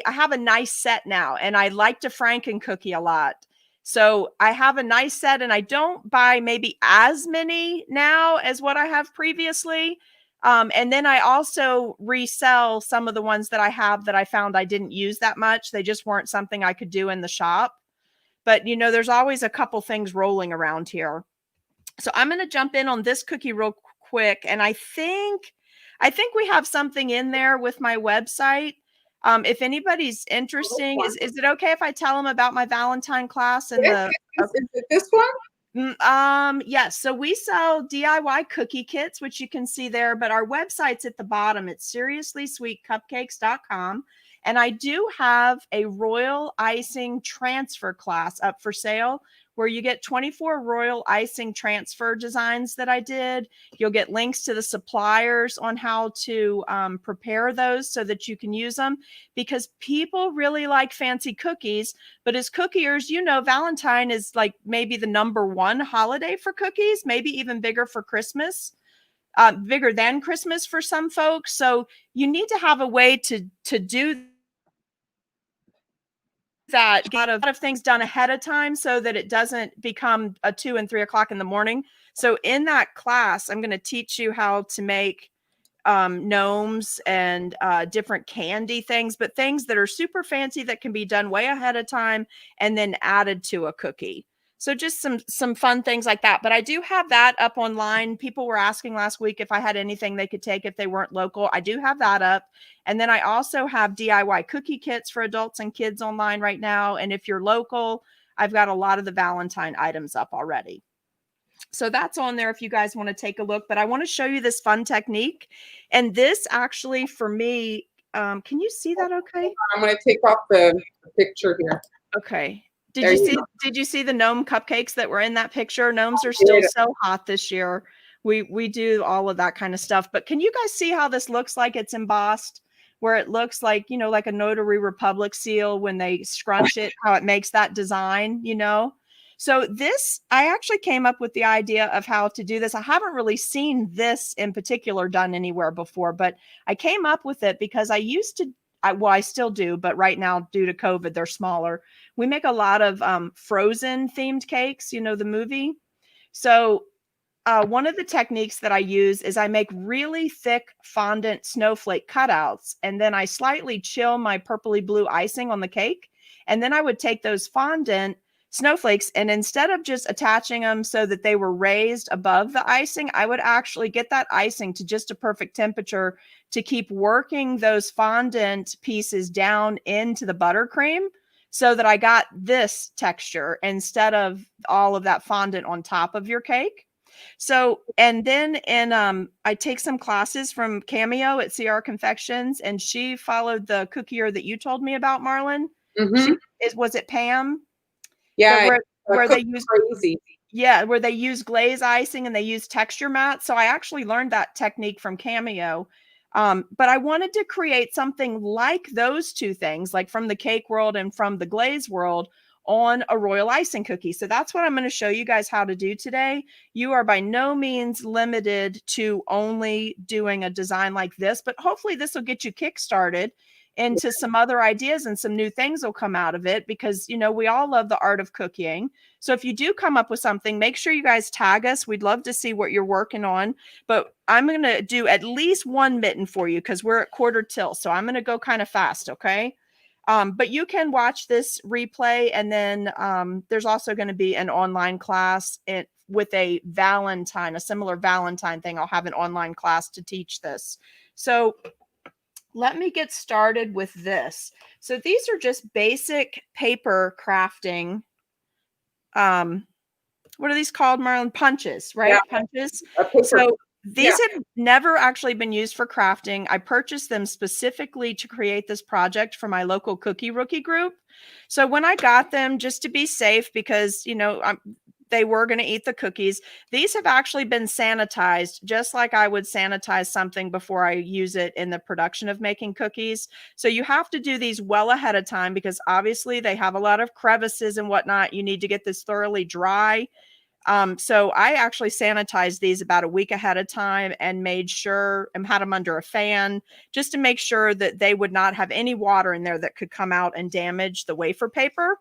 S2: have a nice set now, and I like to Franken cookie a lot. So I have a nice set, and I don't buy maybe as many now as what I have previously. And then I also resell some of the ones that I have that I found I didn't use that much. They just weren't something I could do in the shop. But, there's always a couple things rolling around here. So I'm going to jump in on this cookie real quick. And I think we have something in there with my website. If anybody's interested, is it okay if I tell them about my Valentine class? And
S1: Is it this one?
S2: Yes. So we sell DIY cookie kits, which you can see there, but our website's at the bottom. It's seriouslysweetcupcakes.com. And I do have a royal icing transfer class up for sale, where you get 24 royal icing transfer designs that I did. You'll get links to the suppliers on how to prepare those so that you can use them, because people really like fancy cookies. But as cookiers, Valentine is like maybe the #1 holiday for cookies, maybe even bigger for Christmas, bigger than Christmas for some folks. So you need to have a way to do that, get a lot of things done ahead of time so that it doesn't become 2 and 3 o'clock in the morning. So in that class, I'm going to teach you how to make gnomes and different candy things, but things that are super fancy that can be done way ahead of time and then added to a cookie. So just some fun things like that. But I do have that up online. People were asking last week if I had anything they could take if they weren't local. I do have that up. And then I also have DIY cookie kits for adults and kids online right now. And if you're local, I've got a lot of the Valentine items up already. So that's on there if you guys want to take a look. But I want to show you this fun technique. And this actually, for me, can you see that okay?
S1: I'm going to take off the picture here.
S2: Okay. Did you see the gnome cupcakes that were in that picture? Gnomes are still so hot this year. We do all of that kind of stuff. But can you guys see how this looks like it's embossed? Where it looks like, like a Notary Republic seal when they scrunch it, how it makes that design, So this, I actually came up with the idea of how to do this. I haven't really seen this in particular done anywhere before, but I came up with it because I used to, I still do, but right now due to COVID, they're smaller. We make a lot of Frozen themed cakes, the movie. So one of the techniques that I use is I make really thick fondant snowflake cutouts, and then I slightly chill my purpley blue icing on the cake. And then I would take those fondant snowflakes, and instead of just attaching them so that they were raised above the icing, I would actually get that icing to just a perfect temperature to keep working those fondant pieces down into the buttercream so that I got this texture instead of all of that fondant on top of your cake. So, and then I take some classes from Cameo at CR Confections, and she followed the cookier that you told me about, Marlon.
S1: Mm-hmm.
S2: Was it Pam?
S1: Yeah,
S2: where they use crazy. Yeah, where they use glaze icing and they use texture mats. So I actually learned that technique from Cameo. But I wanted to create something like those two things, like from the cake world and from the glaze world, on a royal icing cookie. So that's what I'm going to show you guys how to do today. You are by no means limited to only doing a design like this, but hopefully this will get you kickstarted into some other ideas, and some new things will come out of it, because, you know, we all love the art of cooking. So if you do come up with something, make sure you guys tag us. We'd love to see what you're working on. But I'm going to do at least one mitten for you because we're at quarter till. So I'm going to go kind of fast. Okay. But you can watch this replay, and then there's also going to be an online class with a similar Valentine thing. I'll have an online class to teach this. So let me get started with this. So these are just basic paper crafting. What are these called, Marlon? Punches, right?
S1: Yeah.
S2: Punches.
S1: Okay,
S2: So these have never actually been used for crafting. I purchased them specifically to create this project for my local Cookie Rookie group. So when I got them, just to be safe, because, you know, they were going to eat the cookies, these have actually been sanitized, just like I would sanitize something before I use it in the production of making cookies. So you have to do these well ahead of time, because obviously they have a lot of crevices and whatnot. You need to get this thoroughly dry. So I actually sanitized these about a week ahead of time and made sure and had them under a fan just to make sure that they would not have any water in there that could come out and damage the wafer paper.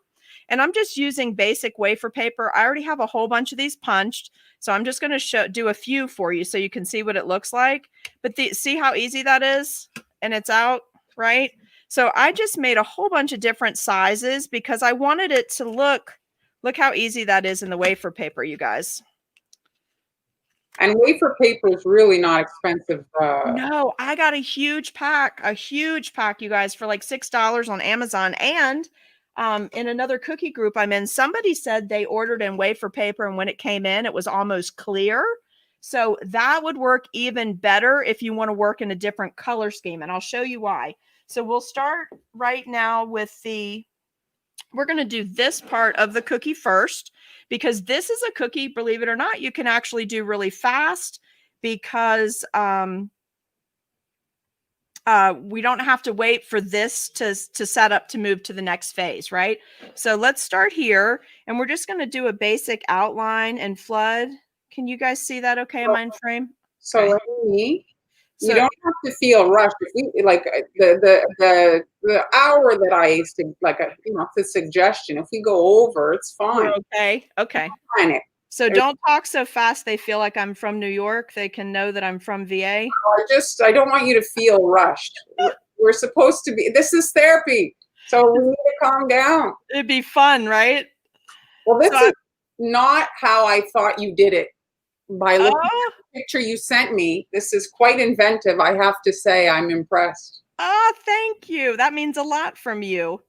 S2: And I'm just using basic wafer paper. I already have a whole bunch of these punched, so I'm just going to do a few for you so you can see what it looks like. But see how easy that is? And it's out, right? So I just made a whole bunch of different sizes because I wanted it to look how easy that is in the wafer paper, you guys.
S1: And wafer paper is really not expensive.
S2: No, I got a huge pack, you guys, for like $6 on Amazon. And in another cookie group I'm in, somebody said they ordered in wafer paper, and when it came in, it was almost clear. So that would work even better if you want to work in a different color scheme. And I'll show you why. So we'll start right now with we're going to do this part of the cookie first, because this is a cookie, believe it or not, you can actually do really fast, because we don't have to wait for this to set up to move to the next phase, right? So let's start here, and we're just going to do a basic outline and flood. Can you guys see that okay in my frame?
S1: So
S2: Okay.
S1: You don't have to feel rushed. If we like the hour that I it's a suggestion. If we go over, it's fine.
S2: Okay. Okay. So don't talk so fast they feel like I'm from New York. They can know that I'm from VA.
S1: I don't want you to feel rushed. We're supposed to be. This is therapy, so we need to calm down.
S2: It'd be fun, right?
S1: Well, this is not how I thought you did it. By looking at the picture you sent me, this is quite inventive. I have to say, I'm impressed.
S2: Oh, thank you. That means a lot from you.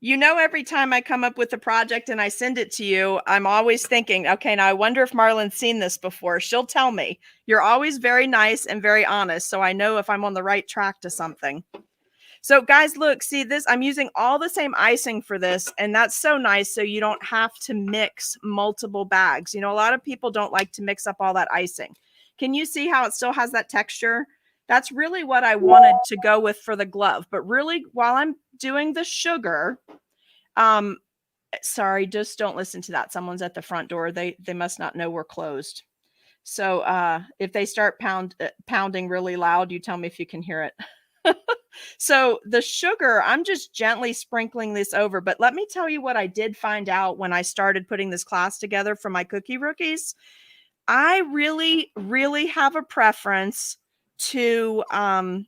S2: You know, every time I come up with a project and I send it to you, I'm always thinking, okay, now I wonder if Marlon's seen this before. She'll tell me. You're always very nice and very honest, so I know if I'm on the right track to something. So guys, look, see this, I'm using all the same icing for this, and that's so nice, so you don't have to mix multiple bags. You know, a lot of people don't like to mix up all that icing. Can you see how it still has that texture? That's really what I wanted to go with for the glove. But really, while I'm doing the sugar, sorry, just don't listen to that. Someone's at the front door. They must not know we're closed. So if they start pounding really loud, you tell me if you can hear it. So the sugar, I'm just gently sprinkling this over. But let me tell you what I did find out when I started putting this class together for my Cookie Rookies. I really, really have a preference to, I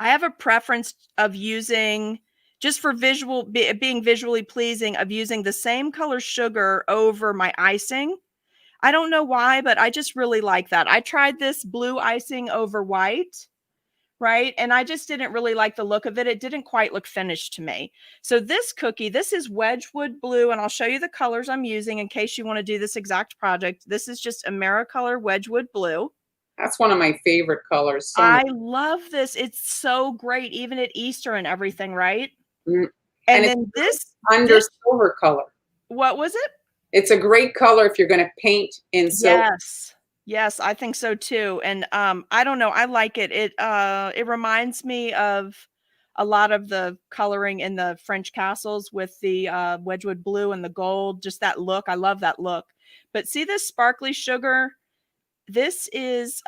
S2: have a preference of using, just for being visually pleasing, of using the same color sugar over my icing. I don't know why, but I just really like that. I tried this blue icing over white, right? And I just didn't really like the look of it. It didn't quite look finished to me. So this cookie, this is Wedgwood Blue, and I'll show you the colors I'm using in case you want to do this exact project. This is just Americolor Wedgwood Blue.
S1: That's one of my favorite colors.
S2: I love this. It's so great, even at Easter and everything, right?
S1: Mm.
S2: And then this
S1: silver color.
S2: What was it?
S1: It's a great color if you're going to paint in silver.
S2: Yes, I think so too. And I don't know, I like it. It reminds me of a lot of the coloring in the French castles with the Wedgwood Blue and the gold, just that look. I love that look. But see this sparkly sugar? This is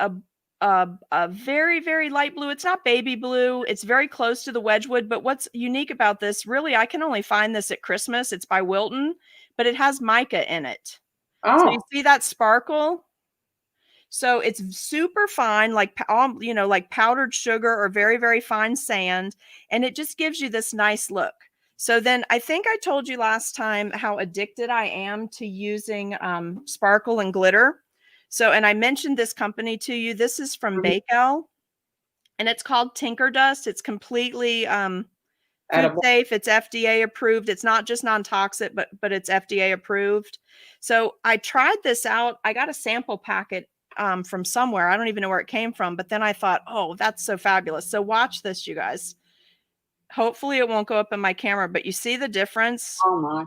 S2: a very, very light blue. It's not baby blue. It's very close to the Wedgwood. But what's unique about this, really, I can only find this at Christmas. It's by Wilton, but it has mica in it. So you
S1: Oh,
S2: see that sparkle? So it's super fine, like, like powdered sugar or very, very fine sand. And it just gives you this nice look. So then I think I told you last time how addicted I am to using sparkle and glitter. So, and I mentioned this company to you. This is from
S1: mhm.
S2: Bakewell, and it's called Tinker Dust. It's completely food
S1: Edible.
S2: safe. It's FDA approved. It's not just non-toxic, but it's FDA approved. So I tried this out. I got a sample packet from somewhere. I don't even know where it came from. But then I thought, oh, that's so fabulous. So watch this, you guys. Hopefully it won't go up in my camera, but you see the difference?
S1: Oh my.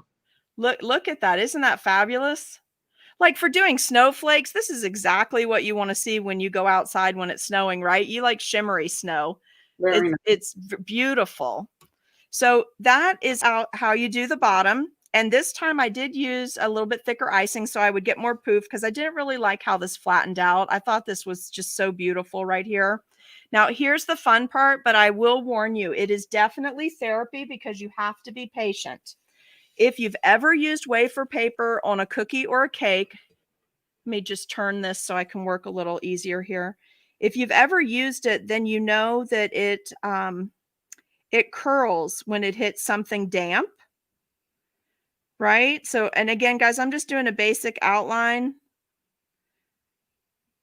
S2: Look at that. Isn't that fabulous? Like for doing snowflakes, this is exactly what you want to see when you go outside when it's snowing, right? You like shimmery snow.
S1: Very nice.
S2: It's beautiful. So that is how you do the bottom. And this time I did use a little bit thicker icing so I would get more poof because I didn't really like how this flattened out. I thought this was just so beautiful right here. Now, here's the fun part, but I will warn you, it is definitely therapy because you have to be patient. If you've ever used wafer paper on a cookie or a cake, let me just turn this so I can work a little easier here. If you've ever used it, then you know that it curls when it hits something damp, right? So, and again, guys, I'm just doing a basic outline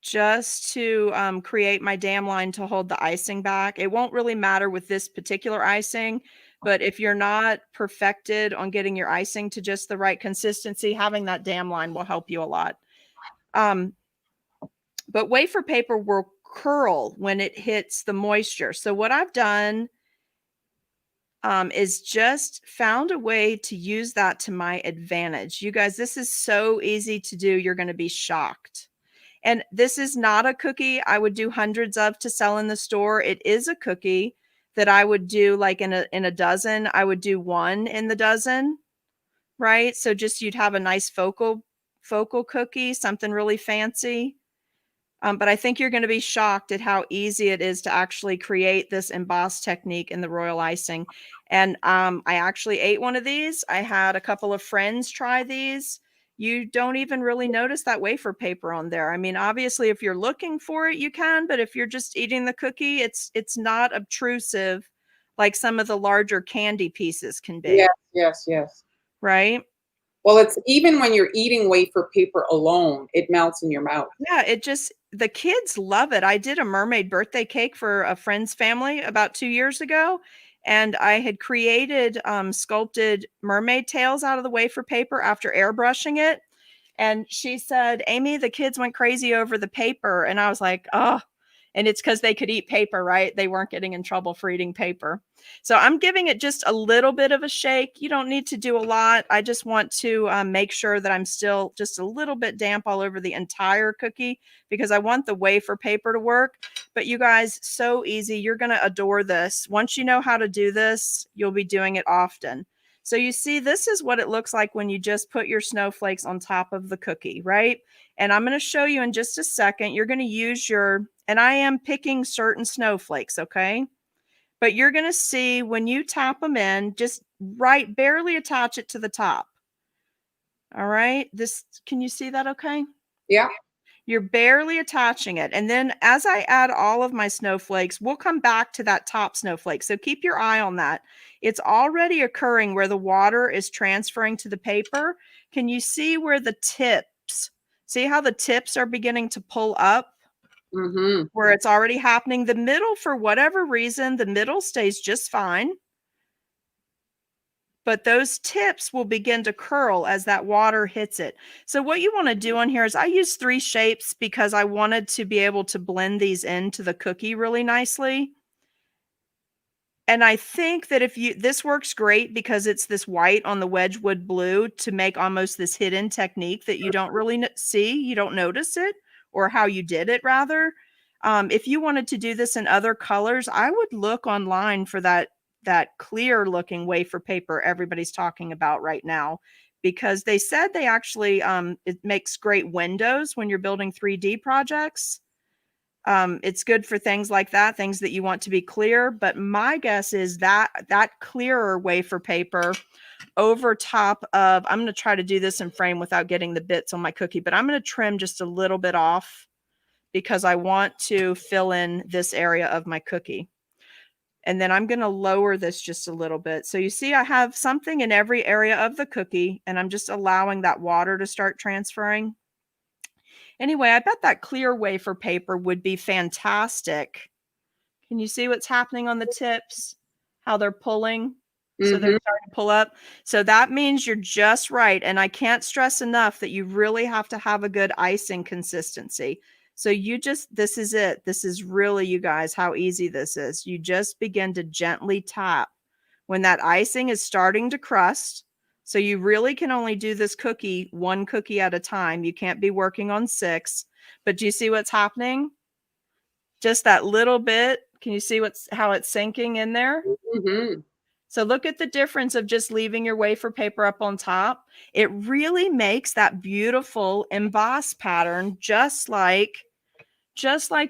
S2: just to create my dam line to hold the icing back. It won't really matter with this particular icing, but if you're not perfected on getting your icing to just the right consistency, having that dam line will help you a lot. But wafer paper will curl when it hits the moisture. So what I've done is just found a way to use that to my advantage. You guys, this is so easy to do. You're going to be shocked. And this is not a cookie I would do hundreds of to sell in the store. It is a cookie that I would do like in a dozen. I would do one in the dozen, right? So just you'd have a nice focal cookie, something really fancy. But I think you're going to be shocked at how easy it is to actually create this embossed technique in the royal icing. And I actually ate one of these. I had a couple of friends try these. You don't even really notice that wafer paper on there. I mean, obviously, if you're looking for it, you can. But if you're just eating the cookie, it's not obtrusive like some of the larger candy pieces can be,
S1: Yes, yes, yes.
S2: right?
S1: Well, it's even when you're eating wafer paper alone, it melts in your mouth.
S2: Yeah, the kids love it. I did a mermaid birthday cake for a friend's family about 2 years ago, and I had created, sculpted mermaid tails out of the wafer paper after airbrushing it, and she said, "Amy, the kids went crazy over the paper," and I was like, "Oh," and it's because they could eat paper, right? They weren't getting in trouble for eating paper. So I'm giving it just a little bit of a shake. You don't need to do a lot. I just want to make sure that I'm still just a little bit damp all over the entire cookie because I want the wafer paper to work. But you guys, so easy. You're going to adore this. Once you know how to do this, you'll be doing it often. So you see, this is what it looks like when you just put your snowflakes on top of the cookie, right? And I'm going to show you in just a second. You're going to use and I am picking certain snowflakes, okay? But you're going to see when you tap them in, just barely attach it to the top. All right. Can you see that okay?
S1: Yeah.
S2: You're barely attaching it. And then as I add all of my snowflakes, we'll come back to that top snowflake. So keep your eye on that. It's already occurring where the water is transferring to the paper. Can you see where see how the tips are beginning to pull up?
S1: Mm-hmm.
S2: Where it's already happening. The middle, for whatever reason, the middle stays just fine. But those tips will begin to curl as that water hits it. So what you want to do on here is I use 3 shapes because I wanted to be able to blend these into the cookie really nicely. And I think that this works great because it's this white on the Wedgwood blue to make almost this hidden technique that you don't really see, you don't notice it, or how you did it rather. If you wanted to do this in other colors, I would look online for that clear looking wafer paper everybody's talking about right now, because they said they actually it makes great windows when you're building 3D projects. It's good for things like that, things that you want to be clear. But my guess is that that clearer wafer paper over top of, I'm going to try to do this in frame without getting the bits on my cookie, but I'm going to trim just a little bit off because I want to fill in this area of my cookie. And then I'm going to lower this just a little bit. So you see, I have something in every area of the cookie, and I'm just allowing that water to start transferring. Anyway, I bet that clear wafer paper would be fantastic. Can you see what's happening on the tips? How they're pulling? So they're starting to pull up. So that means you're just right. And I can't stress enough that you really have to have a good icing consistency. So you just, this is it. This is really, you guys, how easy this is. You just begin to gently tap when that icing is starting to crust. So you really can only do this cookie, one cookie at a time. You can't be working on 6. But do you see what's happening? Just that little bit. Can you see how it's sinking in there?
S1: Mm-hmm.
S2: So look at the difference of just leaving your wafer paper up on top. It really makes that beautiful emboss pattern, just like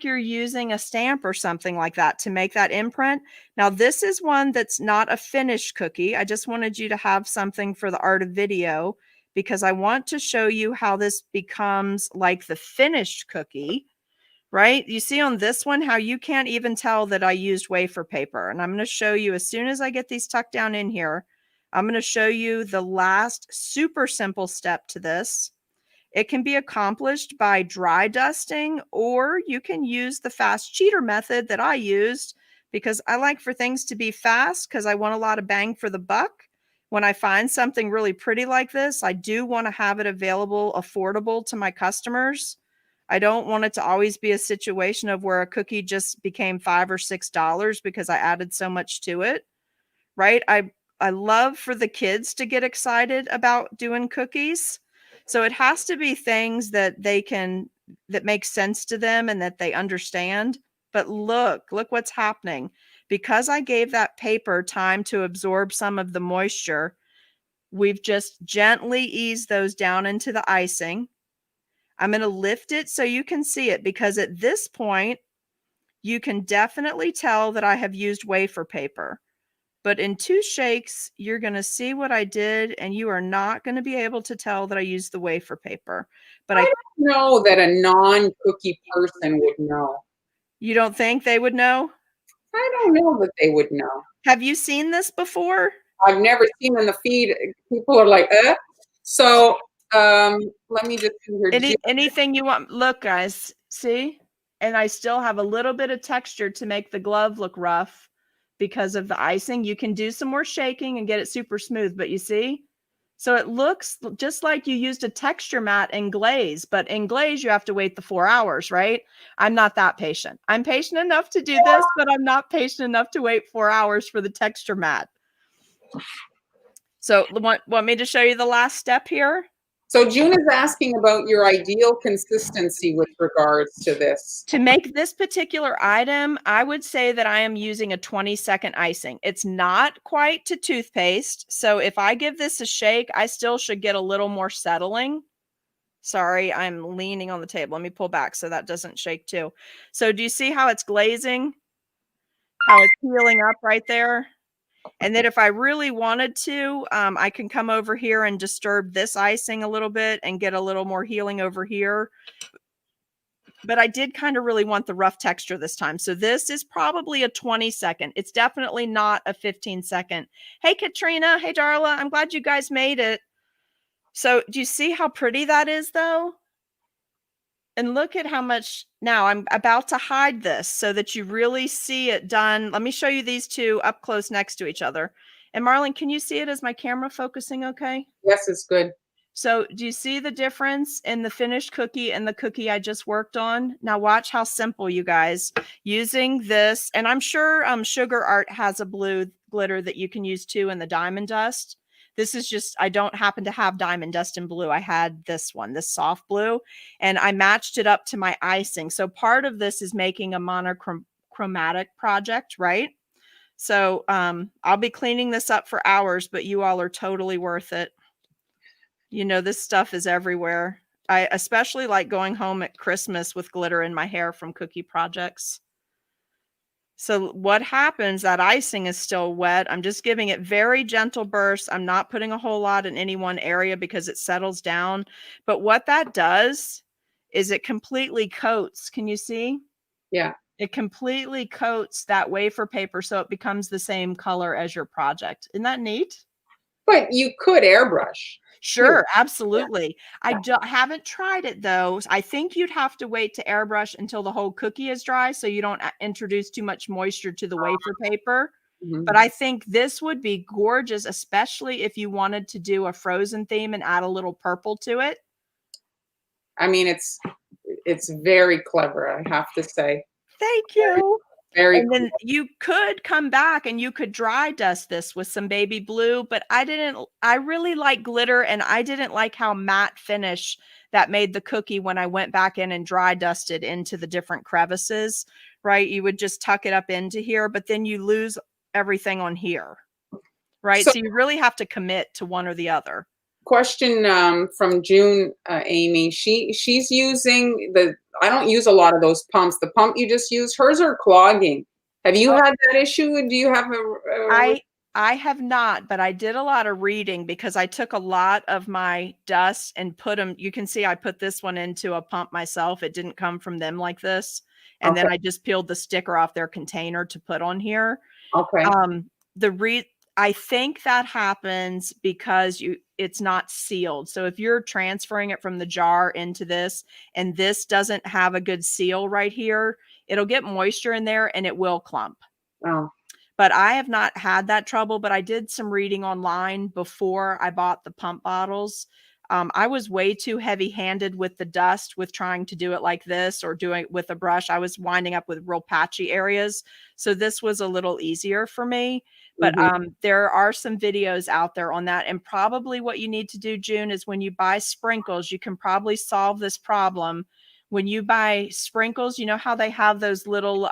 S2: you're using a stamp or something like that to make that imprint. Now, this is one that's not a finished cookie. I just wanted you to have something for the art of video because I want to show you how this becomes like the finished cookie. Right? You see on this one how you can't even tell that I used wafer paper. And I'm going to show you as soon as I get these tucked down in here, I'm going to show you the last super simple step to this. It can be accomplished by dry dusting, or you can use the fast cheater method that I used because I like for things to be fast because I want a lot of bang for the buck. When I find something really pretty like this, I do want to have it available, affordable to my customers. I don't want it to always be a situation of where a cookie just became $5 or $6 because I added so much to it, right? I love for the kids to get excited about doing cookies. So it has to be things that that make sense to them and that they understand. But look what's happening. Because I gave that paper time to absorb some of the moisture, we've just gently eased those down into the icing. I'm going to lift it so you can see it because at this point, you can definitely tell that I have used wafer paper. But in 2 shakes, you're going to see what I did, and you are not going to be able to tell that I used the wafer paper. But I
S1: don't know that a non-cookie person would know.
S2: You don't think they would know?
S1: I don't know that they would know.
S2: Have you seen this before?
S1: I've never seen in the feed. People are like, eh. So let me just see here.
S2: Anything you want. Look, guys, see? And I still have a little bit of texture to make the glove look rough because of the icing. You can do some more shaking and get it super smooth, but you see? So it looks just like you used a texture mat in glaze, but in glaze, you have to wait the 4 hours, right? I'm not that patient. I'm patient enough to do this, but I'm not patient enough to wait 4 hours for the texture mat. So want me to show you the last step here?
S1: So June is asking about your ideal consistency with regards to this.
S2: To make this particular item, I would say that I am using a 20-second icing. It's not quite to toothpaste. So if I give this a shake, I still should get a little more settling. Sorry, I'm leaning on the table. Let me pull back so that doesn't shake too. So do you see how it's glazing? How it's healing up right there? And then if I really wanted to, I can come over here and disturb this icing a little bit and get a little more healing over here. But I did kind of really want the rough texture this time. So this is probably a 20-second. It's definitely not a 15-second. Hey, Katrina. Hey, Darla. I'm glad you guys made it. So do you see how pretty that is, though? And look at how much, now I'm about to hide this so that you really see it done. Let me show you these two up close next to each other. And Marlon, can you see it? Is my camera focusing okay?
S1: Yes, it's good.
S2: So do you see the difference in the finished cookie and the cookie I just worked on? Now watch how simple, you guys. Using this, and I'm sure Sugar Art has a blue glitter that you can use too in the diamond dust. This is just, I don't happen to have diamond dust in blue. I had this one, this soft blue, and I matched it up to my icing. So part of this is making a monochromatic project, right? So I'll be cleaning this up for hours, but you all are totally worth it. You know, this stuff is everywhere. I especially like going home at Christmas with glitter in my hair from cookie projects. So what happens, that icing is still wet. I'm just giving it very gentle bursts. I'm not putting a whole lot in any one area because it settles down. But what that does is it completely coats. Can you see?
S1: Yeah.
S2: It completely coats that wafer paper so it becomes the same color as your project. Isn't that neat?
S1: But you could airbrush.
S2: Sure, absolutely.
S1: Yeah.
S2: Haven't tried it though. I think you'd have to wait to airbrush until the whole cookie is dry so you don't introduce too much moisture to the wafer paper.
S1: Mhm.
S2: But I think this would be gorgeous, especially if you wanted to do a frozen theme and add a little purple to it.
S1: I mean, it's very clever, I have to say.
S2: Thank you.
S1: Very
S2: And then you could come back and you could dry dust this with some baby blue, but I really like glitter and I didn't like how matte finish that made the cookie when I went back in and dry dusted into the different crevices, right? You would just tuck it up into here, but then you lose everything on here, right?
S1: So-
S2: So you really have to commit to one or the other.
S1: Question from June, Amy. She's using I don't use a lot of those pumps. The pump you just used, hers are clogging. Have you had that issue? Do you have
S2: I have not, but I did a lot of reading because I took a lot of my dust and put them. You can see I put this one into a pump myself. It didn't come from them like this. And then I just peeled the sticker off their container to put on here.
S1: Okay.
S2: I think that happens because it's not sealed. So if you're transferring it from the jar into this and this doesn't have a good seal right here, it'll get moisture in there and it will clump.
S1: Oh.
S2: But I have not had that trouble, but I did some reading online before I bought the pump bottles. I was way too heavy-handed with the dust with trying to do it like this or doing it with a brush. I was winding up with real patchy areas. So this was a little easier for me. But there are some videos out there on that. And probably what you need to do, June, is when you buy sprinkles, you can probably solve this problem. When you buy sprinkles, you know how they have those little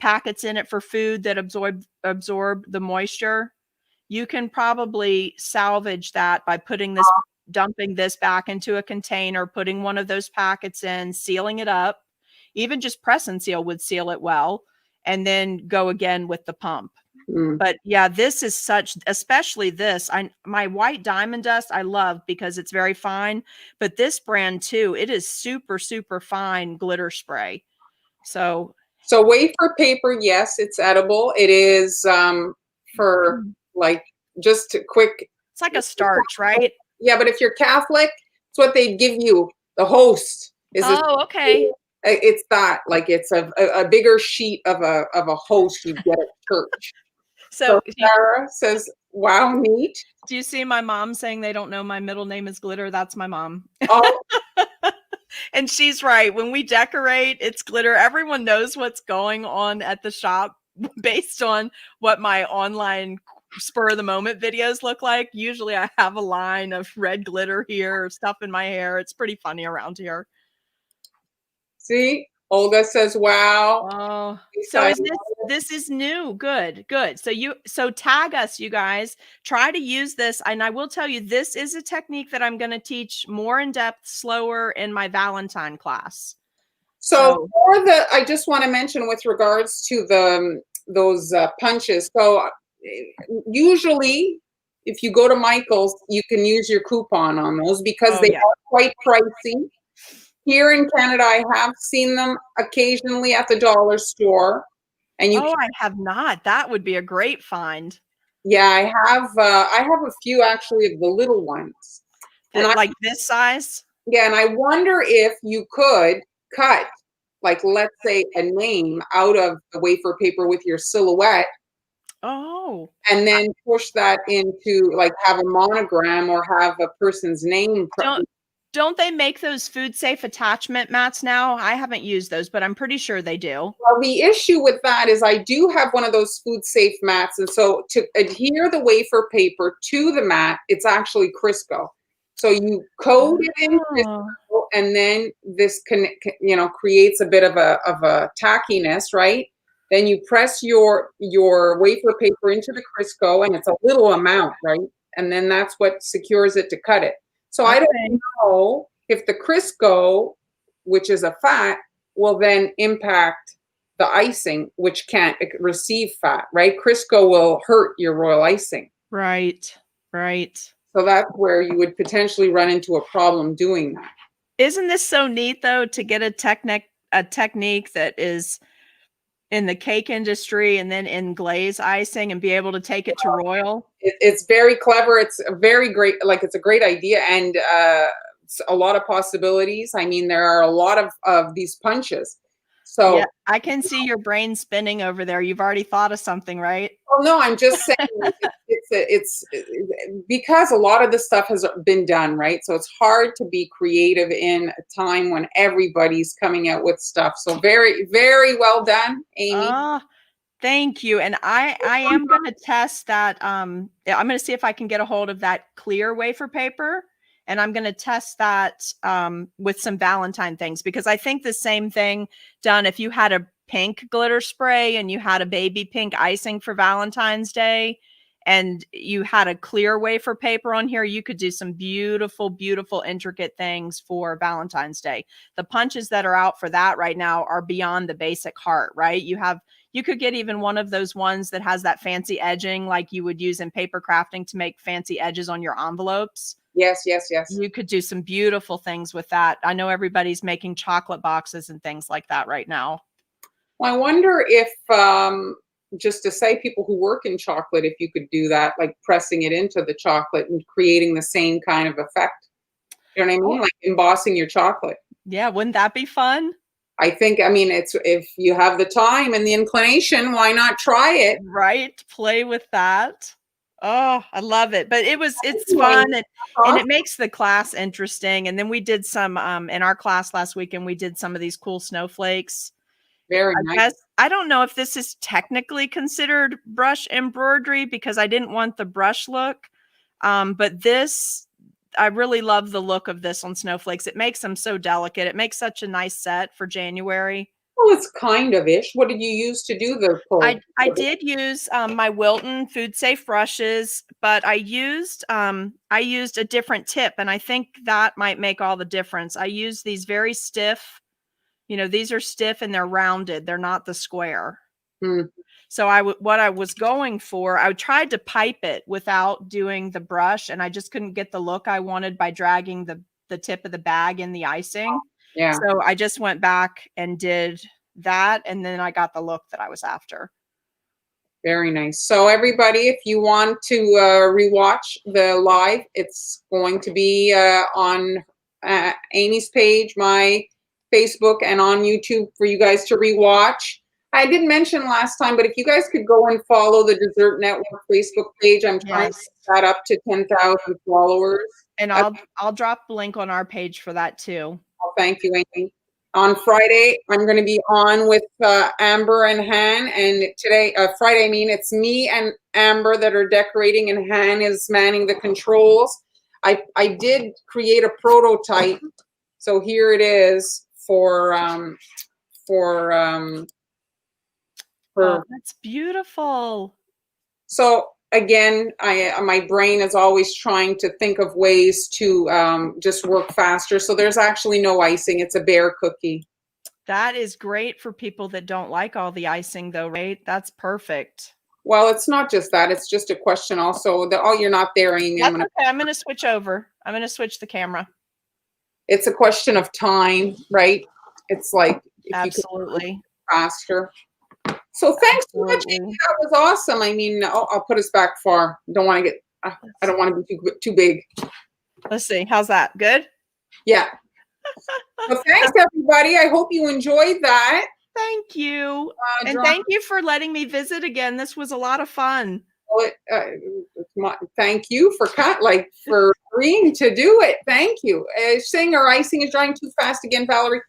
S2: packets in it for food that absorb the moisture? You can probably salvage that by dumping this back into a container, putting one of those packets in, sealing it up. Even just press and seal would seal it well, and then go again with the pump. But yeah, this is especially this. My white diamond dust I love because it's very fine, but this brand too, it is super, super fine glitter spray. So
S1: wafer paper, yes, it's edible. It is for like just quick.
S2: It's like a starch, right?
S1: Yeah, but if you're Catholic, it's what they give you. The host is.
S2: Oh, okay.
S1: It's that, like, it's a bigger sheet of a host you get at church. So Sarah says, "Wow, neat."
S2: Do you see my mom saying they don't know my middle name is Glitter? That's my mom.
S1: Oh.
S2: And she's right. When we decorate, it's glitter. Everyone knows what's going on at the shop based on what my online spur of the moment videos look like. Usually I have a line of red glitter here or stuff in my hair. It's pretty funny around here.
S1: See, Olga says, "Wow."
S2: Oh, so this is new. Good. So tag us, you guys. Try to use this. And I will tell you, this is a technique that I'm going to teach more in depth, slower in my Valentine class.
S1: So I just want to mention with regards to those punches. So usually, if you go to Michael's, you can use your coupon on those because they are quite pricey. Here in Canada, I have seen them occasionally at the dollar store. And
S2: I have not. That would be a great find.
S1: Yeah, I have a few actually of the little ones.
S2: And like this size?
S1: Yeah, and I wonder if you could cut, like, let's say a name out of the wafer paper with your silhouette.
S2: Oh.
S1: And then push that into, like, have a monogram or have a person's name.
S2: Don't they make those food safe attachment mats now? I haven't used those, but I'm pretty sure they do.
S1: Well, the issue with that is I do have one of those food safe mats. And so to adhere the wafer paper to the mat, it's actually Crisco. So you coat it in Crisco, and then this creates a bit of a tackiness, right? Then you press your wafer paper into the Crisco, and it's a little amount, right? And then that's what secures it to cut it. So I don't know if the Crisco, which is a fat, will then impact the icing, which can't receive fat, right? Crisco will hurt your royal icing.
S2: Right. Right.
S1: So that's where you would potentially run into a problem doing that.
S2: Isn't this so neat though, to get a technique that is in the cake industry and then in glaze icing and be able to take it to royal?
S1: It's very clever. It's a very great, like, it's a great idea, and a lot of possibilities. I mean, there are a lot of these punches. So
S2: yeah, I can see your brain spinning over there. You've already thought of something, right?
S1: well, no, I'm just saying it's because a lot of this stuff has been done, right? So it's hard to be creative in a time when everybody's coming out with stuff. So very, very well done, Amy.
S2: Ah, thank you. And I am going to test that. I'm going to see if I can get a hold of that clear wafer paper, and I'm going to test that with some Valentine things, because I think the same thing done if you had a pink glitter spray and you had a baby pink icing for Valentine's Day and you had a clear wafer paper on here, you could do some beautiful, beautiful, intricate things for Valentine's Day. The punches that are out for that right now are beyond the basic heart, right? You could get even one of those ones that has that fancy edging like you would use in paper crafting to make fancy edges on your envelopes.
S1: Yes, yes, yes.
S2: You could do some beautiful things with that. I know everybody's making chocolate boxes and things like that right now.
S1: Well, I wonder if, just to say, people who work in chocolate, if you could do that, like pressing it into the chocolate and creating the same kind of effect. You know what I mean? Like embossing your chocolate.
S2: Yeah, wouldn't that be fun?
S1: I think, I mean, it's, if you have the time and the inclination, why not try it?
S2: Right? Play with that. Oh, I love it. But it's fun, and it makes the class interesting. And then we did some in our class last week, and we did some of these cool snowflakes.
S1: Very nice.
S2: I don't know if this is technically considered brush embroidery because I didn't want the brush look. But this, I really love the look of this on snowflakes. It makes them so delicate. It makes such a nice set for January.
S1: Well, it's kind of ish. What did you use to do the pull?
S2: I did use my Wilton Food Safe brushes, but I used a different tip, and I think that might make all the difference. I used these very stiff, these are stiff and they're rounded. They're not the square. So what I was going for, I tried to pipe it without doing the brush, and I just couldn't get the look I wanted by dragging the tip of the bag in the icing.
S1: Yeah.
S2: So I just went back and did that, and then I got the look that I was after.
S1: Very nice. So everybody, if you want to rewatch the live, it's going to be on Amy's page, my Facebook, and on YouTube for you guys to rewatch. I didn't mention last time, but if you guys could go and follow the Dessert Network Facebook page, I'm trying to get that up to 10,000 followers.
S2: And I'll drop the link on our page for that too.
S1: Oh, thank you, Amy. On Friday, I'm going to be on with Amber and Han, and today, Friday, I mean, it's me and Amber that are decorating, and Han is manning the controls. I did create a prototype, so here it is for
S2: oh, that's beautiful.
S1: So again, my brain is always trying to think of ways to just work faster. So there's actually no icing. It's a bare cookie.
S2: That is great for people that don't like all the icing though, right? That's perfect.
S1: Well, it's not just that. It's just a question also that, oh, you're not there, Amy.
S2: That's okay. I'm going to switch over. I'm going to switch the camera.
S1: It's a question of time, right? It's like,
S2: absolutely,
S1: faster. So thanks so much, Amy. That was awesome. I mean, I'll put us back far. I don't want to be too big.
S2: Let's see. How's that? Good?
S1: Yeah. Well, thanks, everybody. I hope you enjoyed that.
S2: Thank you. And thank you for letting me visit again. This was a lot of fun.
S1: Well, thank you for agreeing to do it. Thank you. Saying our icing is drying too fast again, Valerie.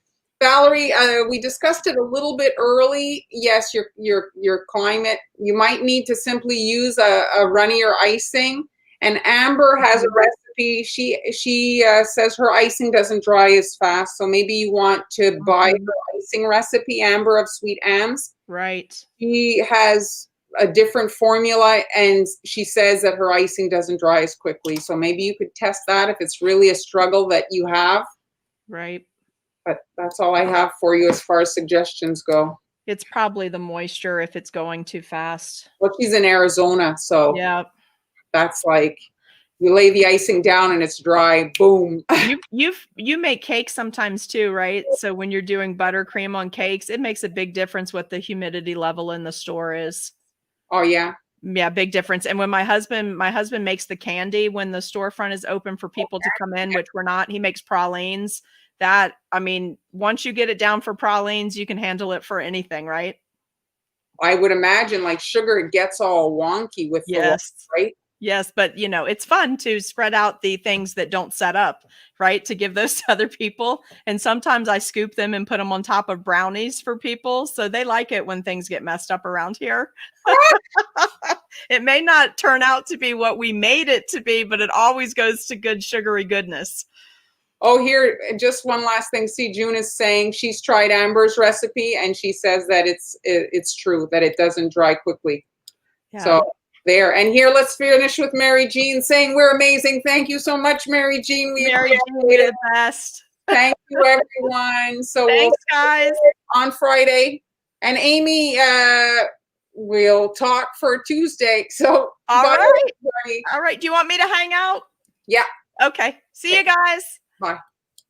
S1: Valerie, we discussed it a little bit early. Yes, your climate, you might need to simply use a runnier icing. And Amber has a recipe. She says her icing doesn't dry as fast. So maybe you want to buy her icing recipe, Amber of Sweet Ams.
S2: Right.
S1: She has a different formula, and she says that her icing doesn't dry as quickly. So maybe you could test that if it's really a struggle that you have.
S2: Right.
S1: But that's all I have for you as far as suggestions go.
S2: It's probably the moisture if it's going too fast.
S1: Well, she's in Arizona, so
S2: Yeah.
S1: that's like you lay the icing down and it's dry. Boom.
S2: You make cakes sometimes too, right? So when you're doing buttercream on cakes, it makes a big difference what the humidity level in the store is.
S1: Oh yeah.
S2: Yeah, big difference. And when my husband makes the candy when the storefront is open for people to come in, which we're not, he makes pralines. That, I mean, once you get it down for pralines, you can handle it for anything, right?
S1: I would imagine like sugar, it gets all wonky with the
S2: Yes.
S1: right?
S2: Yes, but you know, it's fun to spread out the things that don't set up, right? To give those to other people. And sometimes I scoop them and put them on top of brownies for people. So they like it when things get messed up around here. It may not turn out to be what we made it to be, but it always goes to good sugary goodness.
S1: Oh, here, just one last thing. See, June is saying she's tried Amber's recipe and she says that it's true, that it doesn't dry quickly.
S2: Yeah.
S1: So there. And here, let's finish with Mary Jean saying we're amazing. Thank you so much, Mary Jean. We
S2: Mary Jean,
S1: appreciate
S2: you're
S1: it.
S2: the best.
S1: Thank you, everyone. So
S2: Thanks, guys.
S1: on Friday. And Amy, we'll talk for Tuesday. So
S2: All
S1: bye,
S2: right.
S1: everybody.
S2: All right. Do you want me to hang out?
S1: Yeah.
S2: Okay. See you guys.
S1: Bye.